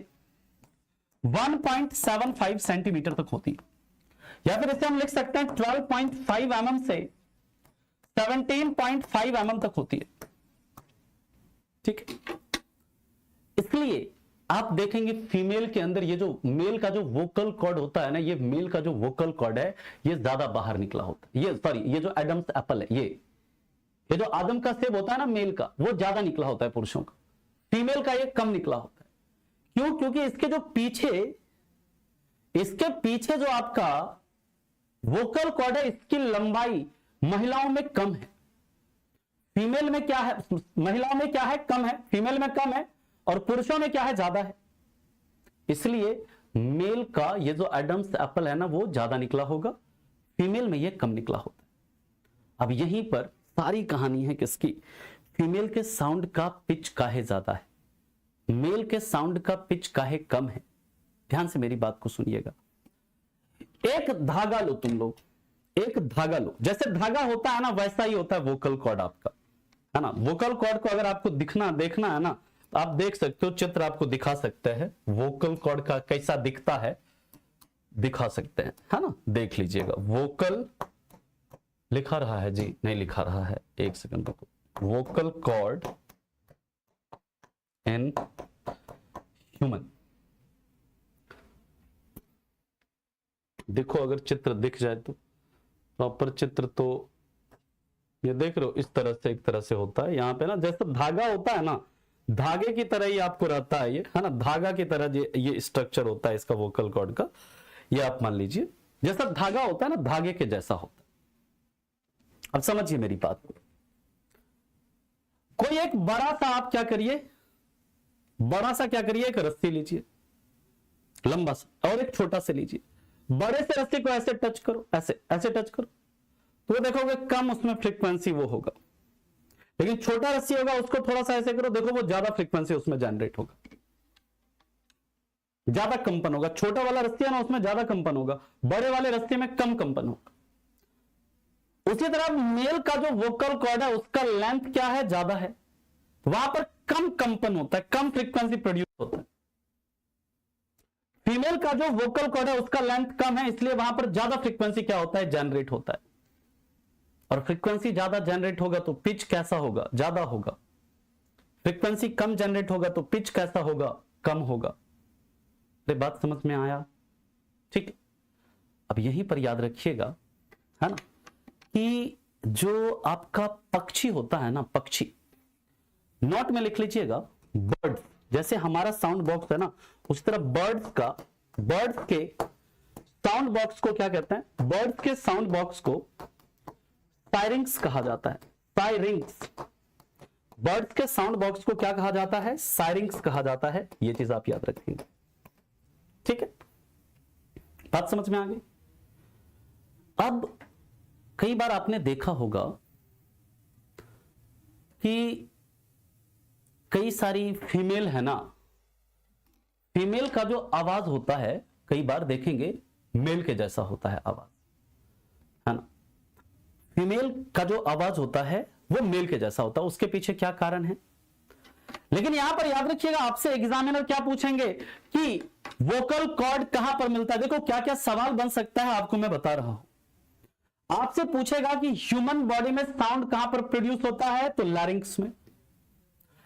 1.75 सेंटीमीटर तक होती है, या फिर इसे हम लिख सकते हैं 12.5 mm से 17.5 mm तक होती है, ठीक है। इसलिए आप देखेंगे फीमेल के अंदर ये जो मेल का जो वोकल कॉर्ड होता है ना, ये मेल का जो वोकल कॉर्ड है ये ज्यादा बाहर निकला होता है। ये सॉरी, ये जो एडम्स एप्पल है, ये जो आदम का सेब होता है ना मेल का, वो ज्यादा निकला होता है पुरुषों का, फीमेल का ये कम निकला होता है। क्यों? क्योंकि इसके पीछे जो आपका वोकल कॉर्ड है इसकी लंबाई महिलाओं में कम है। फीमेल में क्या है, महिलाओं में क्या है? कम है, फीमेल में कम है, और पुरुषों में क्या है? ज्यादा है। इसलिए मेल का ये जो एडम्स एप्पल है ना वो ज्यादा निकला होगा, फीमेल में ये कम निकला होता है। अब यहीं पर सारी कहानी है किसकी? फीमेल के साउंड का पिच काहे ज्यादा है, मेल के साउंड का पिच काहे कम है। ध्यान से मेरी बात को सुनिएगा। एक धागा लो तुम लोग, एक धागा लो, जैसे धागा होता है ना वैसा ही होता है वोकल कॉर्ड आपका, है ना। वोकल कॉर्ड को अगर आपको देखना है ना, आप देख सकते हो, चित्र आपको दिखा सकते हैं वोकल कॉर्ड का कैसा दिखता है, दिखा सकते हैं, है ना। देख लीजिएगा, वोकल लिखा रहा है जी, नहीं लिखा रहा है, एक सेकंड रुको। वोकल कॉर्ड इन ह्यूमन, देखो अगर चित्र दिख जाए तो, प्रॉपर चित्र तो ये देख रहे हो, इस तरह से एक तरह से होता है। यहाँ पे ना जैसे धागा होता है ना, धागे की तरह ही आपको रहता है ये, है ना, धागा की तरह ये स्ट्रक्चर होता है इसका वोकल कॉर्ड का। ये आप मान लीजिए जैसा धागा होता है ना, धागे के जैसा होता है। अब समझिए मेरी बात को। कोई एक बड़ा सा आप क्या करिए, बड़ा सा क्या करिए, एक रस्सी लीजिए लंबा सा, और एक छोटा से लीजिए। बड़े से रस्सी को ऐसे टच करो, ऐसे ऐसे टच करो, तो देखोगे कम उसमें फ्रीक्वेंसी वो होगा। लेकिन छोटा रस्सी होगा उसको थोड़ा सा ऐसे करो, देखो वो ज्यादा फ्रीक्वेंसी उसमें जनरेट होगा, ज्यादा कंपन होगा। छोटा वाला रस्सी है ना उसमें ज्यादा कंपन होगा, बड़े वाले रस्सी में कम कंपन होगा। उसी तरह मेल का जो वोकल कॉर्ड है उसका लेंथ क्या है? ज्यादा है, वहां पर कम कंपन होता है, कम फ्रीक्वेंसी प्रोड्यूस होता है। फीमेल का जो वोकल कॉर्ड है उसका लेंथ कम है, इसलिए वहां पर ज्यादा फ्रीक्वेंसी क्या होता है? जनरेट होता है। और फ्रीक्वेंसी ज्यादा जनरेट होगा तो पिच कैसा होगा? ज्यादा होगा। फ्रीक्वेंसी कम जनरेट होगा तो पिच कैसा होगा? कम होगा। ये बात समझ में आया? ठीक। अब यहीं पर याद रखिएगा, है ना, कि जो आपका पक्षी होता है ना, पक्षी, नोट में लिख लीजिएगा बर्ड, जैसे हमारा साउंड बॉक्स है ना, उस तरह बर्ड्स के साउंड बॉक्स को क्या कहते हैं? बर्ड्स के साउंड बॉक्स को साइरिंग्स कहा जाता है। साइरिंग्स, बर्ड्स के साउंड बॉक्स को क्या कहा जाता है? साइरिंग्स कहा जाता है। ये चीज आप याद रखेंगे, ठीक है। बात समझ में आ गई। अब कई बार आपने देखा होगा कि कई सारी फीमेल है ना, फीमेल का जो आवाज होता है कई बार देखेंगे मेल के जैसा होता है आवाज, है ना। फीमेल का जो आवाज होता है वो मेल के जैसा होता है, उसके पीछे क्या कारण है। लेकिन यहां पर याद रखिएगा, आपसे एग्जामिनर क्या पूछेंगे कि वोकल कॉर्ड कहां पर मिलता है। देखो क्या क्या सवाल बन सकता है, आपको मैं बता रहा हूं। आपसे पूछेगा कि ह्यूमन बॉडी में साउंड कहां पर प्रोड्यूस होता है, तो लैरिंक्स में।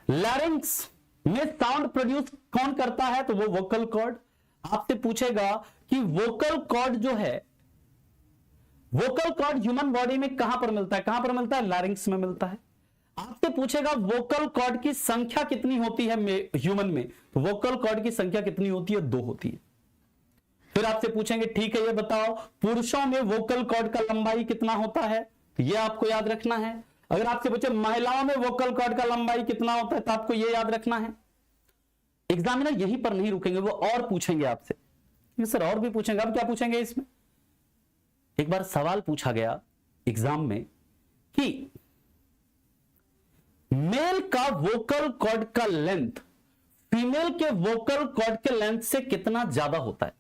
लैरिंक्स में साउंड प्रोड्यूस कौन करता है, तो वो वोकल कॉर्ड। आपसे पूछेगा कि वोकल कॉर्ड जो है, वोकल कॉर्ड ह्यूमन बॉडी में कहां पर मिलता है, कहां पर मिलता है, लैरिंक्स में मिलता है। आपसे पूछेगा वोकल कॉर्ड की संख्या कितनी होती है ह्यूमन में, तो वोकल कॉर्ड की संख्या कितनी होती है, 2 होती है। फिर आपसे पूछेंगे ठीक है ये बताओ पुरुषों में वोकल कॉर्ड का लंबाई कितना होता है, ये आपको याद रखना है। अगर आपसे पूछे महिलाओं में वोकल कॉर्ड का लंबाई कितना होता है, तो आपको ये याद रखना है। एग्जामिनर यहीं पर नहीं रुकेंगे, वो और पूछेंगे आपसे। सर और भी पूछेंगे, अब क्या पूछेंगे इसमें। एक बार सवाल पूछा गया एग्जाम में कि मेल का वोकल कॉर्ड का लेंथ फीमेल के वोकल कॉर्ड के लेंथ से कितना ज्यादा होता है।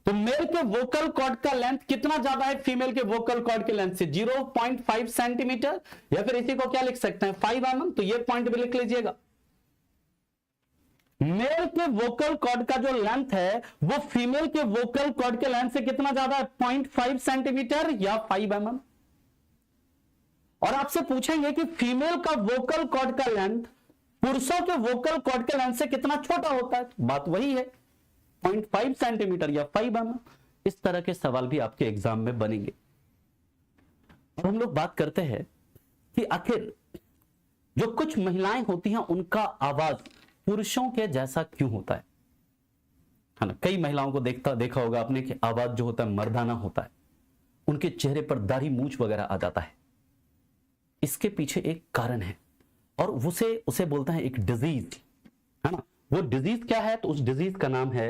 तो मेल के वोकल कॉर्ड का लेंथ कितना ज्यादा है फीमेल के वोकल कॉर्ड के लेंथ से, 0.5 सेंटीमीटर, या फिर इसी को क्या लिख सकते हैं 5 mm। तो ये पॉइंट भी लिख लीजिएगा। मेल के वोकल कॉर्ड का जो लेंथ है वो फीमेल के वोकल कॉर्ड के लेंथ से कितना ज्यादा है, 0.5 सेंटीमीटर या 5 mm। और आपसे पूछेंगे कि फीमेल का वोकल कॉर्ड का लेंथ पुरुषों के वोकल कॉर्ड के लेंथ से कितना छोटा होता है, बात वही है 0.5 सेंटीमीटर या 5 mm। इस तरह के सवाल भी आपके एग्जाम में बनेंगे। अब हम लोग बात करते हैं कि आखिर जो कुछ महिलाएं होती हैं उनका आवाज पुरुषों के जैसा क्यों होता है ना। कई महिलाओं को देखा होगा आपने कि आवाज जो होता है मर्दाना होता है, उनके चेहरे पर दाढ़ी मूंछ वगैरह आ जाता है। इसके पीछे एक कारण है और उसे बोलते हैं एक डिजीज, है ना। वो डिजीज क्या है, तो उस डिजीज का नाम है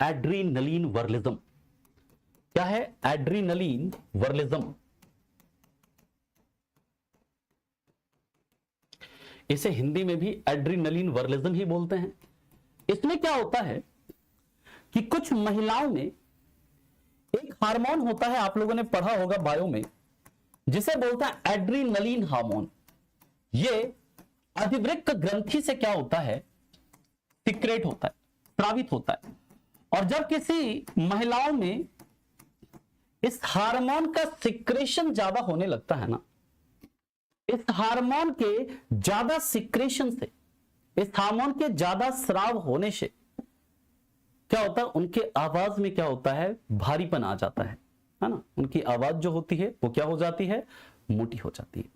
एड्रीनलीन वर्लिज्म। क्या है, एड्रीनलीन वर्लिज्म। इसे हिंदी में भी एड्रीनलीन वर्लिज्म ही बोलते हैं। इसमें क्या होता है कि कुछ महिलाओं में एक हार्मोन होता है, आप लोगों ने पढ़ा होगा बायो में, जिसे बोलता है एड्रीनलीन हार्मोन। ये अधिवृक्क ग्रंथि से क्या होता है, सिक्रेट होता है, स्रावित होता है। और जब किसी महिलाओं में इस हार्मोन का सिक्रेशन ज्यादा होने लगता है ना, इस हार्मोन के ज्यादा सिक्रेशन से, इस हार्मोन के ज्यादा स्राव होने से क्या होता है, उनके आवाज में क्या होता है, भारीपन आ जाता है ना। उनकी आवाज जो होती है वो क्या हो जाती है, मोटी हो जाती है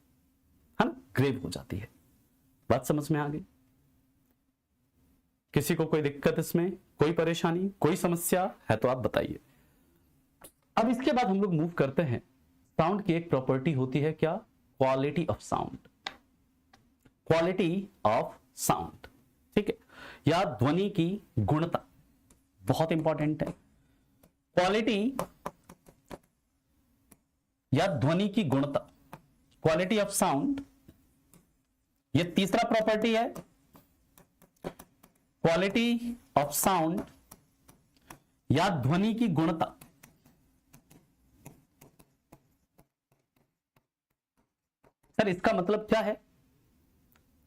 ना, ग्रेव हो जाती है। बात समझ में आ गई। किसी को कोई दिक्कत इसमें, कोई परेशानी, कोई समस्या है तो आप बताइए। अब इसके बाद हम लोग मूव करते हैं। साउंड की एक प्रॉपर्टी होती है क्या, quality of sound. Quality of sound, ठीक है, या ध्वनि की गुणता, बहुत इंपॉर्टेंट है। क्वालिटी या ध्वनि की गुणता, क्वालिटी ऑफ साउंड, ये तीसरा प्रॉपर्टी है। क्वालिटी ऑफ साउंड या ध्वनि की गुणता। सर इसका मतलब क्या है,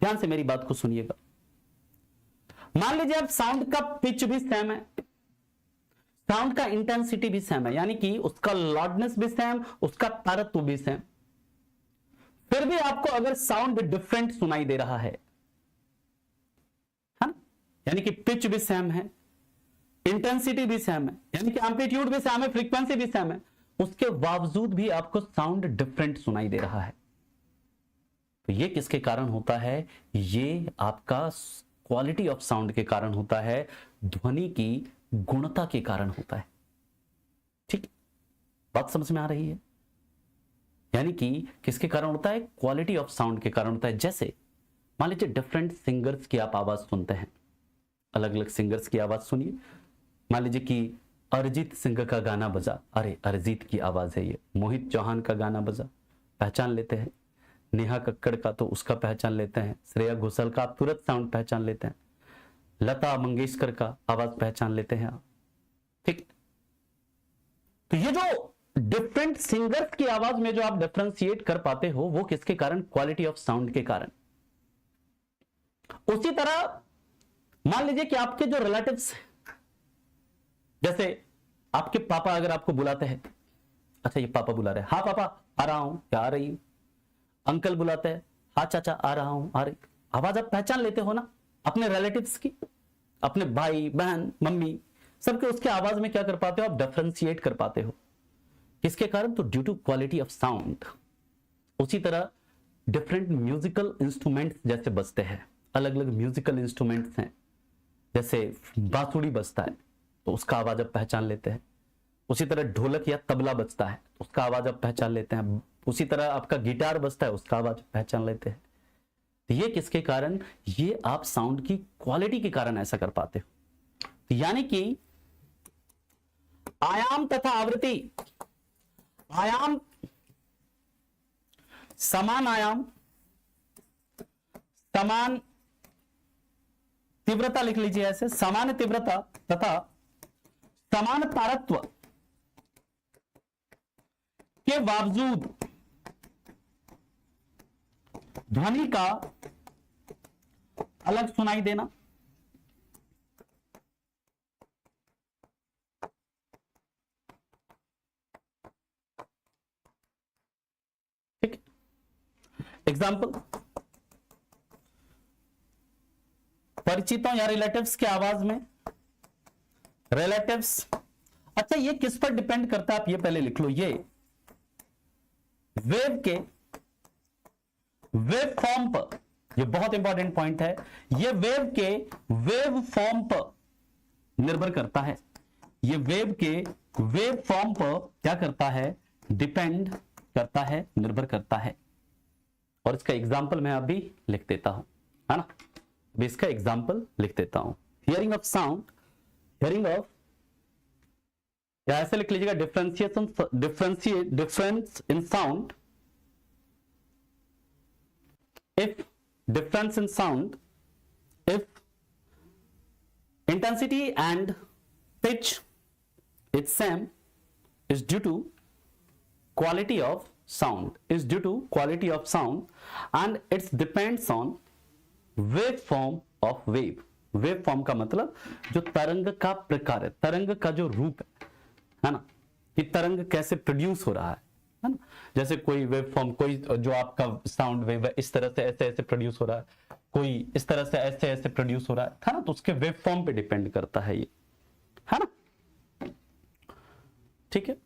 ध्यान से मेरी बात को सुनिएगा। मान लीजिए अब साउंड का पिच भी सेम है, साउंड का इंटेंसिटी भी सेम है, यानी कि उसका लाउडनेस भी सेम, उसका तारत्व भी सेम, फिर भी आपको अगर साउंड डिफरेंट सुनाई दे रहा है, यानी कि पिच भी सेम है, इंटेंसिटी भी सेम है, यानी कि एम्पलीट्यूड भी सेम है, फ्रीक्वेंसी भी सेम है, उसके बावजूद भी आपको साउंड डिफरेंट सुनाई दे रहा है, तो ये किसके कारण होता है, ये आपका क्वालिटी ऑफ साउंड के कारण होता है, ध्वनि की गुणता के कारण होता है। ठीक, बात समझ में आ रही है। यानी कि किसके कारण होता है, क्वालिटी ऑफ साउंड के कारण होता है। जैसे मान लीजिए डिफरेंट सिंगर्स की आप आवाज सुनते हैं, अलग अलग सिंगर्स की आवाज सुनिए। मान लीजिए कि अरिजीत सिंह का गाना बजा, अरे अरिजीत की आवाज है ये। मोहित चौहान का गाना बजा, पहचान लेते हैं। नेहा कक्कड़ का तो उसका पहचान लेते हैं। श्रेया घोषाल का आप तुरंत साउंड पहचान लेते हैं। लता मंगेशकर का आवाज पहचान लेते हैं आप, ठीक। तो ये जो डिफरेंट सिंगर्स की आवाज में जो आप डिफरेंशिएट कर पाते हो, वो किसके कारण? क्वालिटी ऑफ साउंड के कारण। उसी तरह मान लीजिए कि आपके जो रिलेटिव्स, जैसे आपके पापा अगर आपको बुलाते हैं, अच्छा ये पापा बुला रहे हैं, हाँ पापा आ रहा हूं, क्या आ रही हूं। अंकल बुलाते हैं, हाँ चाचा आ रहा हूं, आ रही। आवाज आप पहचान लेते हो ना अपने रिलेटिव्स की, अपने भाई बहन मम्मी सबके, उसके आवाज में क्या कर पाते हो आप? डिफरेंशिएट कर पाते हो। किसके कारण? तो due to quality of sound. उसी तरह डिफरेंट म्यूजिकल इंस्ट्रूमेंट्स जैसे बजते हैं, अलग अलग म्यूजिकल इंस्ट्रूमेंट्स हैं, जैसे बांसुरी बजता है तो उसका आवाज आप पहचान लेते हैं। उसी तरह ढोलक या तबला बजता है तो उसका आवाज आप पहचान लेते हैं। उसी तरह आपका गिटार बजता है, उसका आवाज पहचान लेते हैं। तो ये किसके कारण? ये आप साउंड की क्वालिटी के कारण ऐसा कर पाते हो। तो यानी कि आयाम तथा आवृत्ति, आयाम समान, आयाम समान तीव्रता लिख लीजिए ऐसे, समान तीव्रता तथा समान तारत्व के बावजूद ध्वनि का अलग सुनाई देना। ठीक, एग्जाम्पल, परिचितों या रिलेटिव्स के आवाज में, रिलेटिव्स। अच्छा ये किस पर डिपेंड करता है आप ये पहले लिख लो। ये वेव के वेव फॉर्म पर, ये बहुत इंपॉर्टेंट पॉइंट है, ये वेव के वेव फॉर्म पर निर्भर करता है। ये वेव के वेव फॉर्म पर क्या करता है? डिपेंड करता है, निर्भर करता है। और इसका एग्जाम्पल मैं अभी लिख देता हूं, है ना। अभी इसका एग्जाम्पल लिख देता हूं। Hearing of sound, hearing of, या ऐसे लिख लीजिएगा, differentiation, difference in sound. If difference in sound, if intensity and pitch is same, is due to quality of sound, is due to quality of sound, and it depends on waveform of wave. Waveform का मतलब जो तरंग का प्रकार है, तरंग का जो रूप है ना, कि तरंग कैसे प्रोड्यूस हो रहा है ना। जैसे कोई वेव फॉर्म, कोई जो आपका साउंड वेव है इस तरह से ऐसे ऐसे प्रोड्यूस हो रहा है, कोई इस तरह से ऐसे ऐसे प्रोड्यूस हो रहा है ना, तो उसके वेव फॉर्म पे डिपेंड करता है ये, है ना। ठीक है,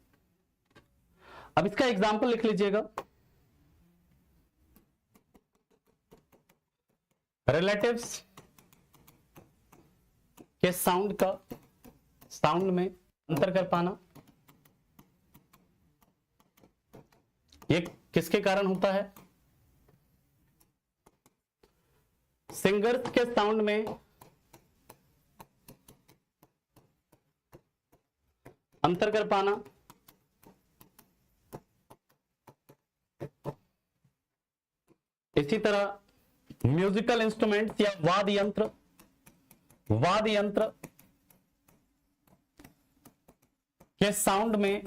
अब इसका एग्जांपल लिख लीजिएगा। रिलेटिव्स के साउंड का, साउंड में अंतर कर पाना, ये किसके कारण होता है? सिंगर्स के साउंड में अंतर कर पाना, इसी तरह म्यूजिकल इंस्ट्रूमेंट्स या वाद्य यंत्र, वाद्य यंत्र के साउंड में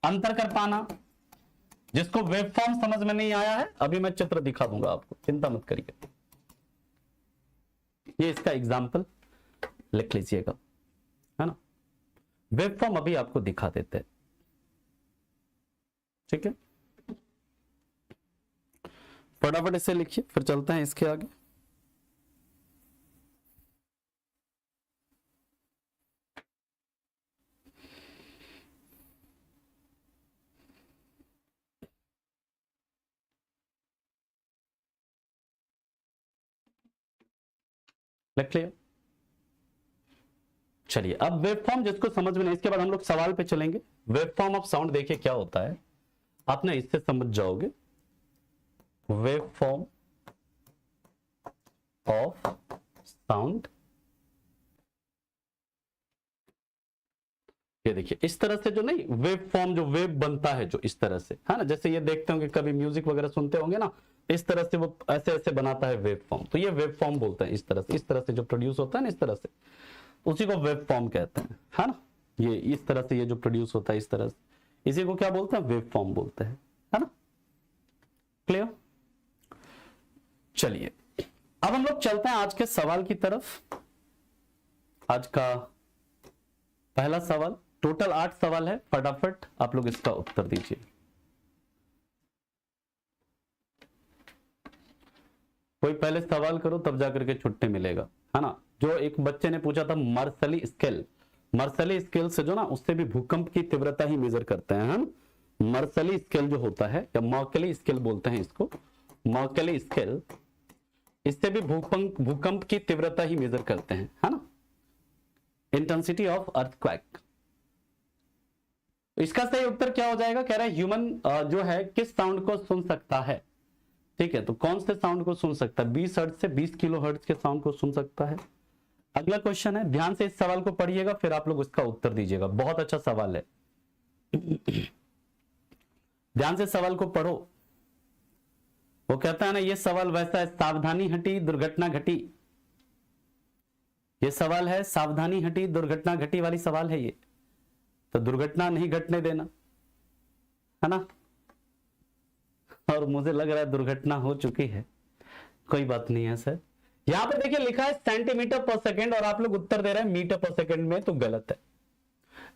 अंतर कर पाना। जिसको वेवफॉर्म समझ में नहीं आया है, अभी मैं चित्र दिखा दूंगा आपको, चिंता मत करिए। ये इसका एग्जाम्पल लिख लीजिएगा, है ना। वेवफॉर्म अभी आपको दिखा देते हैं, ठीक है। फटाफट इसे लिखिए, फिर चलते हैं इसके आगे। लिख लिया। चलिए, अब वेवफॉर्म जिसको समझ में नहीं, इसके बाद हम लोग सवाल पे चलेंगे। वेवफॉर्म ऑफ साउंड देखिए क्या होता है, आप ना इससे समझ जाओगे। वेवफॉर्म ऑफ साउंड ये देखिए इस तरह से जो नहीं वेव फॉर्म, जो वेव बनता है जो इस तरह से, है ना, जैसे ये देखते होंगे कभी म्यूजिक वगैरह सुनते होंगे ना, इस तरह से वो ऐसे ऐसे बनाता है वेव फॉर्म, तो ये वेव फॉर्म बोलते हैं। इस तरह से जो प्रोड्यूस होता है ना, इस तरह से, उसी को वेव फॉर्म कहते हैं, है ना। ये इस तरह से ये जो प्रोड्यूस होता है इस तरह से, इसी को क्या बोलते हैं, वेव फॉर्म बोलते हैं, है ना। क्लियर। चलिए अब हम लोग चलते हैं आज के सवाल की तरफ। आज का पहला सवाल, टोटल 8 सवाल है, फटाफट आप लोग इसका उत्तर दीजिए। कोई पहले सवाल करो तब जाकर के छुट्टी मिलेगा, है ना। जो एक बच्चे ने पूछा था मर्सली स्केल, मर्सली स्केल से जो ना उससे भी भूकंप की तीव्रता ही मेजर करते हैं हम। मर्सली स्केल जो होता है, या मर्कली स्केल बोलते हैं इसको, मर्कली स्केल, इससे भी भूकंप की तीव्रता ही मेजर करते हैं, है ना, इंटेंसिटी ऑफ अर्थक्वेक। इसका सही उत्तर क्या हो जाएगा, कह रहा है ह्यूमन जो है किस साउंड को सुन सकता है। ठीक है, तो कौन से साउंड को सुन सकता है, 20 हर्ट्ज से 20 किलो हर्ट्ज के साउंड को सुन सकता है। अगला क्वेश्चन है, ध्यान से इस सवाल को पढ़िएगा फिर आप लोग इसका उत्तर दीजिएगा, बहुत अच्छा सवाल है। ध्यान से सवाल को पढ़ो। वो कहता है ना, ये सवाल वैसा है, सावधानी हटी दुर्घटना घटी। ये सवाल है सावधानी हटी दुर्घटना घटी वाली सवाल है ये, तो दुर्घटना नहीं घटने देना, है ना। और मुझे लग रहा है दुर्घटना हो चुकी है, कोई बात नहीं है सर। यहां पे देखिए लिखा है सेंटीमीटर पर सेकंड और आप लोग उत्तर दे रहे हैं मीटर पर सेकंड में, तो गलत है।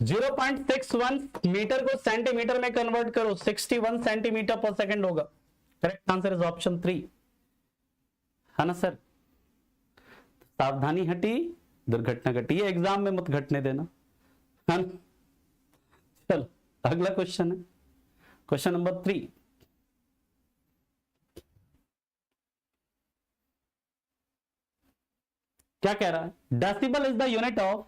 0.61 मीटर को सेंटीमीटर में कन्वर्ट करो, 61 सेंटीमीटर पर सेकंड होगा। करेक्ट आंसर इज ऑप्शन 3, है ना सर। सावधानी हटी दुर्घटना घटी, ये एग्जाम में मत घटने देना, है ना। चलो अगला क्वेश्चन है, क्वेश्चन नंबर 3। क्या कह रहा है, decibel is the unit of,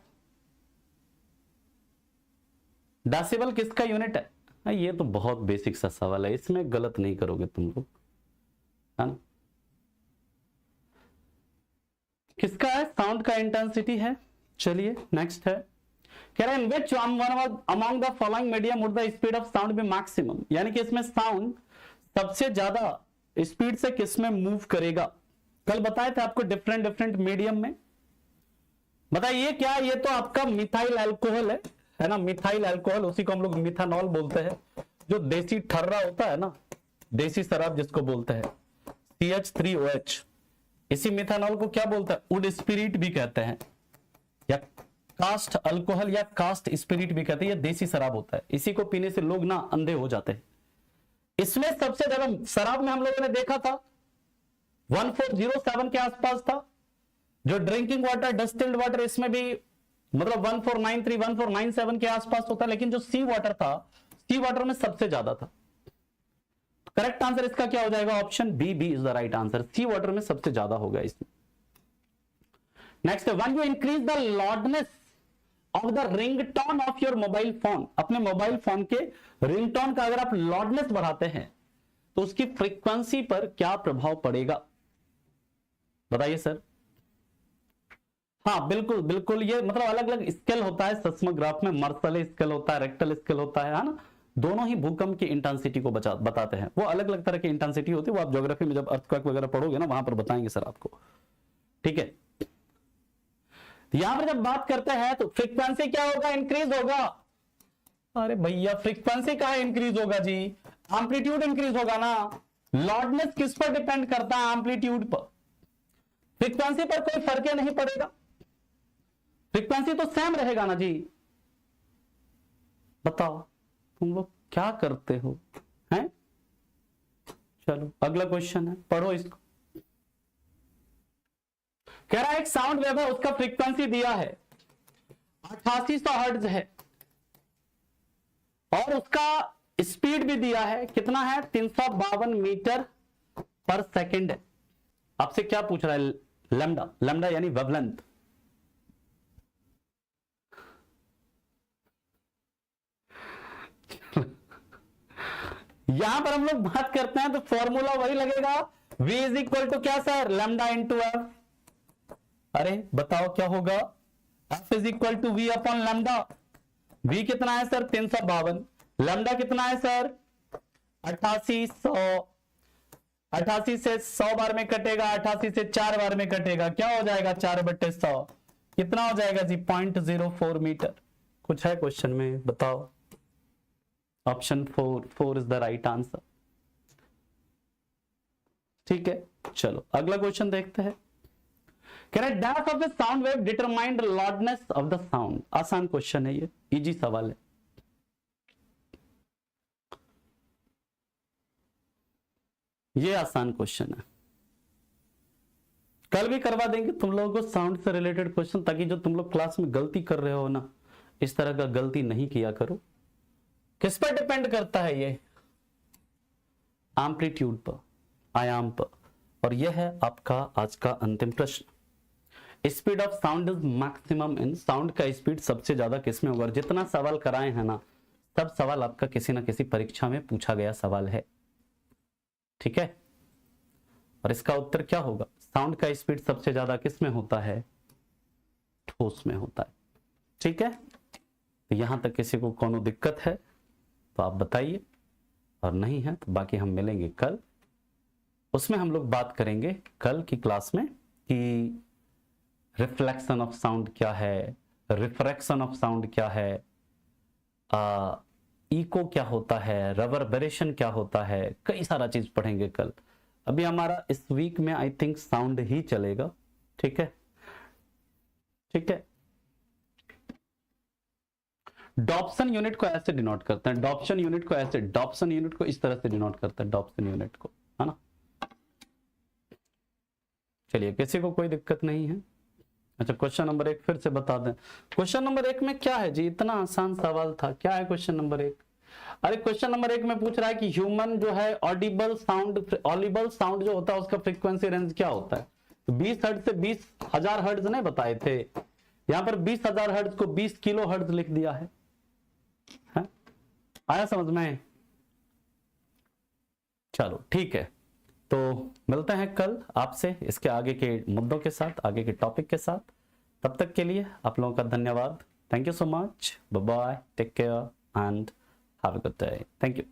decibel किसका यूनिट है। ये तो बहुत बेसिक सा सवाल है, इसमें गलत नहीं करोगे तुम लोग, है ना। किसका है, साउंड का इंटेंसिटी है। चलिए नेक्स्ट है, कह रहा है in which among the following medium would the speed of sound be maximum, यानी कि इसमें साउंड सबसे ज्यादा स्पीड से किसमें मूव करेगा। कल बताए थे आपको डिफरेंट डिफरेंट मीडियम में, बताइए क्या, ये तो आपका मिथाइल अल्कोहल है ना, मिथाइल अल्कोहल, उसी को हम लोग मिथानॉल बोलते हैं। जो देसी ठर्रा होता है ना, देसी शराब जिसको बोलते हैं, CH3OH, इसी मिथानॉल को क्या बोलते हैं, वुड स्पिरिट भी कहते हैं, या कास्ट अल्कोहल या कास्ट स्पिरिट भी कहते हैं। ये देसी शराब होता है, इसी को पीने से लोग ना अंधे हो जाते हैं। इसमें सबसे ज्यादा शराब में हम लोगों ने देखा था 1407 के आसपास था। जो ड्रिंकिंग वाटर, डिस्टिल्ड वाटर, इसमें भी मतलब 1493 1497 के आसपास होता, लेकिन जो सी वाटर था, सी वाटर में सबसे ज्यादा था। करेक्ट आंसर इसका क्या हो जाएगा, option B is the right answer, C water में सबसे ज्यादा होगा इसमें। नेक्स्ट है, when you increase the loudness of the ringtone of your mobile phone, अपने मोबाइल फोन के रिंगटोन का अगर आप लाउडनेस बढ़ाते हैं तो उसकी फ्रीक्वेंसी पर क्या प्रभाव पड़ेगा, बताइए सर। हाँ बिल्कुल बिल्कुल, ये मतलब अलग अलग स्केल होता है सेस्मोग्राफ में, मर्सली स्केल होता है, रेक्टल स्केल होता है ना। दोनों ही भूकंप की इंटेंसिटी को बताते हैं, वो अलग अलग तरह की इंटेंसिटी होती है, वो आप ज्योग्राफी में जब अर्थक्वेक वगैरह पढ़ोगे ना वहां पर बताएंगे सर आपको, ठीक है। यहां पर जब बात करते हैं तो फ्रीक्वेंसी क्या होगा, इंक्रीज होगा। अरे भैया फ्रीक्वेंसी कहां इंक्रीज होगा जी, एम्पलीट्यूड इंक्रीज होगा ना। लाउडनेस किस पर डिपेंड करता है, एम्पलीट्यूड पर। फ्रीक्वेंसी पर कोई फर्क नहीं पड़ेगा, फ्रीक्वेंसी तो सेम रहेगा ना जी। बताओ तुम लोग क्या करते हो, हैं। चलो अगला क्वेश्चन है, पढ़ो इसको। कह रहा है एक साउंड वेव है, उसका फ्रीक्वेंसी दिया है 8800 हर्ट्ज है, और उसका स्पीड भी दिया है, कितना है, 352 मीटर पर सेकंड है। आपसे क्या पूछ रहा है, लैम्डा, लैम्डा यानी वेवलेंथ। यहां पर हम लोग बात करते हैं तो फॉर्मूला वही लगेगा, V इज इक्वल टू क्या सर, लैम्डा इंटू एफ। अरे बताओ क्या होगा, F is equal to V upon lambda. v कितना है सर 352, लैम्डा कितना है सर 8800, 88 से 100 बार में कटेगा, 88 से 4 बार में कटेगा, क्या हो जाएगा 4/100, कितना हो जाएगा जी 0.04 मीटर। कुछ है क्वेश्चन में बताओ। Option 4 is the right answer. ठीक है, चलो अगला क्वेश्चन देखते हैं। Can a dash of the sound wave determine the loudness of the sound? आसान क्वेश्चन है ये, इजी सवाल है। ये आसान क्वेश्चन है, कल भी करवा देंगे तुम लोगों को साउंड से रिलेटेड क्वेश्चन, ताकि जो तुम लोग क्लास में गलती कर रहे हो ना, इस तरह का गलती नहीं किया करो। किस पर डिपेंड करता है ये? एम्पलीट्यूड पर, आयाम पर। और यह है आपका आज का अंतिम प्रश्न। Speed of sound is maximum in, sound का स्पीड सबसे ज्यादा किस में होगा? जितना सवाल कराए हैं ना, सब सवाल आपका किसी ना किसी परीक्षा में पूछा गया सवाल है। ठीक है, और इसका उत्तर क्या होगा? साउंड का स्पीड सबसे ज्यादा किस में होता है? ठोस में होता है। ठीक है, तो यहां तक किसी को कोनो दिक्कत है तो आप बताइए, और नहीं है तो बाकी हम मिलेंगे कल। उसमें हम लोग बात करेंगे कल की क्लास में कि रिफ्लेक्शन ऑफ साउंड क्या है, रिफ्रैक्शन ऑफ साउंड क्या है, इको क्या होता है, रिवर्बरेशन क्या होता है, कई सारा चीज पढ़ेंगे कल। अभी हमारा इस वीक में आई थिंक साउंड ही चलेगा। ठीक है, ठीक है। डॉप्सन यूनिट को ऐसे डिनोट करते हैं, डॉप्सन यूनिट को ऐसे, डॉप्सन यूनिट को इस तरह से डिनोट करते हैं, डॉप्सन यूनिट को, है ना। चलिए, किसी को कोई दिक्कत नहीं है। अच्छा, क्वेश्चन नंबर 1 फिर से बता दें। क्वेश्चन नंबर 1 में क्या है जी? इतना आसान सवाल था। क्या है क्वेश्चन नंबर 1? अरे क्वेश्चन नंबर 1 में पूछ रहा है कि ह्यूमन जो है ऑडिबल साउंड जो होता है उसका फ्रीक्वेंसी रेंज क्या होता है? तो 20 हर्ट्ज से 20,000 हर्ट्ज नहीं बताए थे, यहां पर 20,000 हर्ट्ज को 20 किलो हर्ट्ज लिख दिया है। आया समझ में? चलो ठीक है, तो मिलते हैं कल आपसे इसके आगे के मुद्दों के साथ, आगे के टॉपिक के साथ। तब तक के लिए आप लोगों का धन्यवाद। Thank you so much, bye bye, take care and have a good day. Thank you.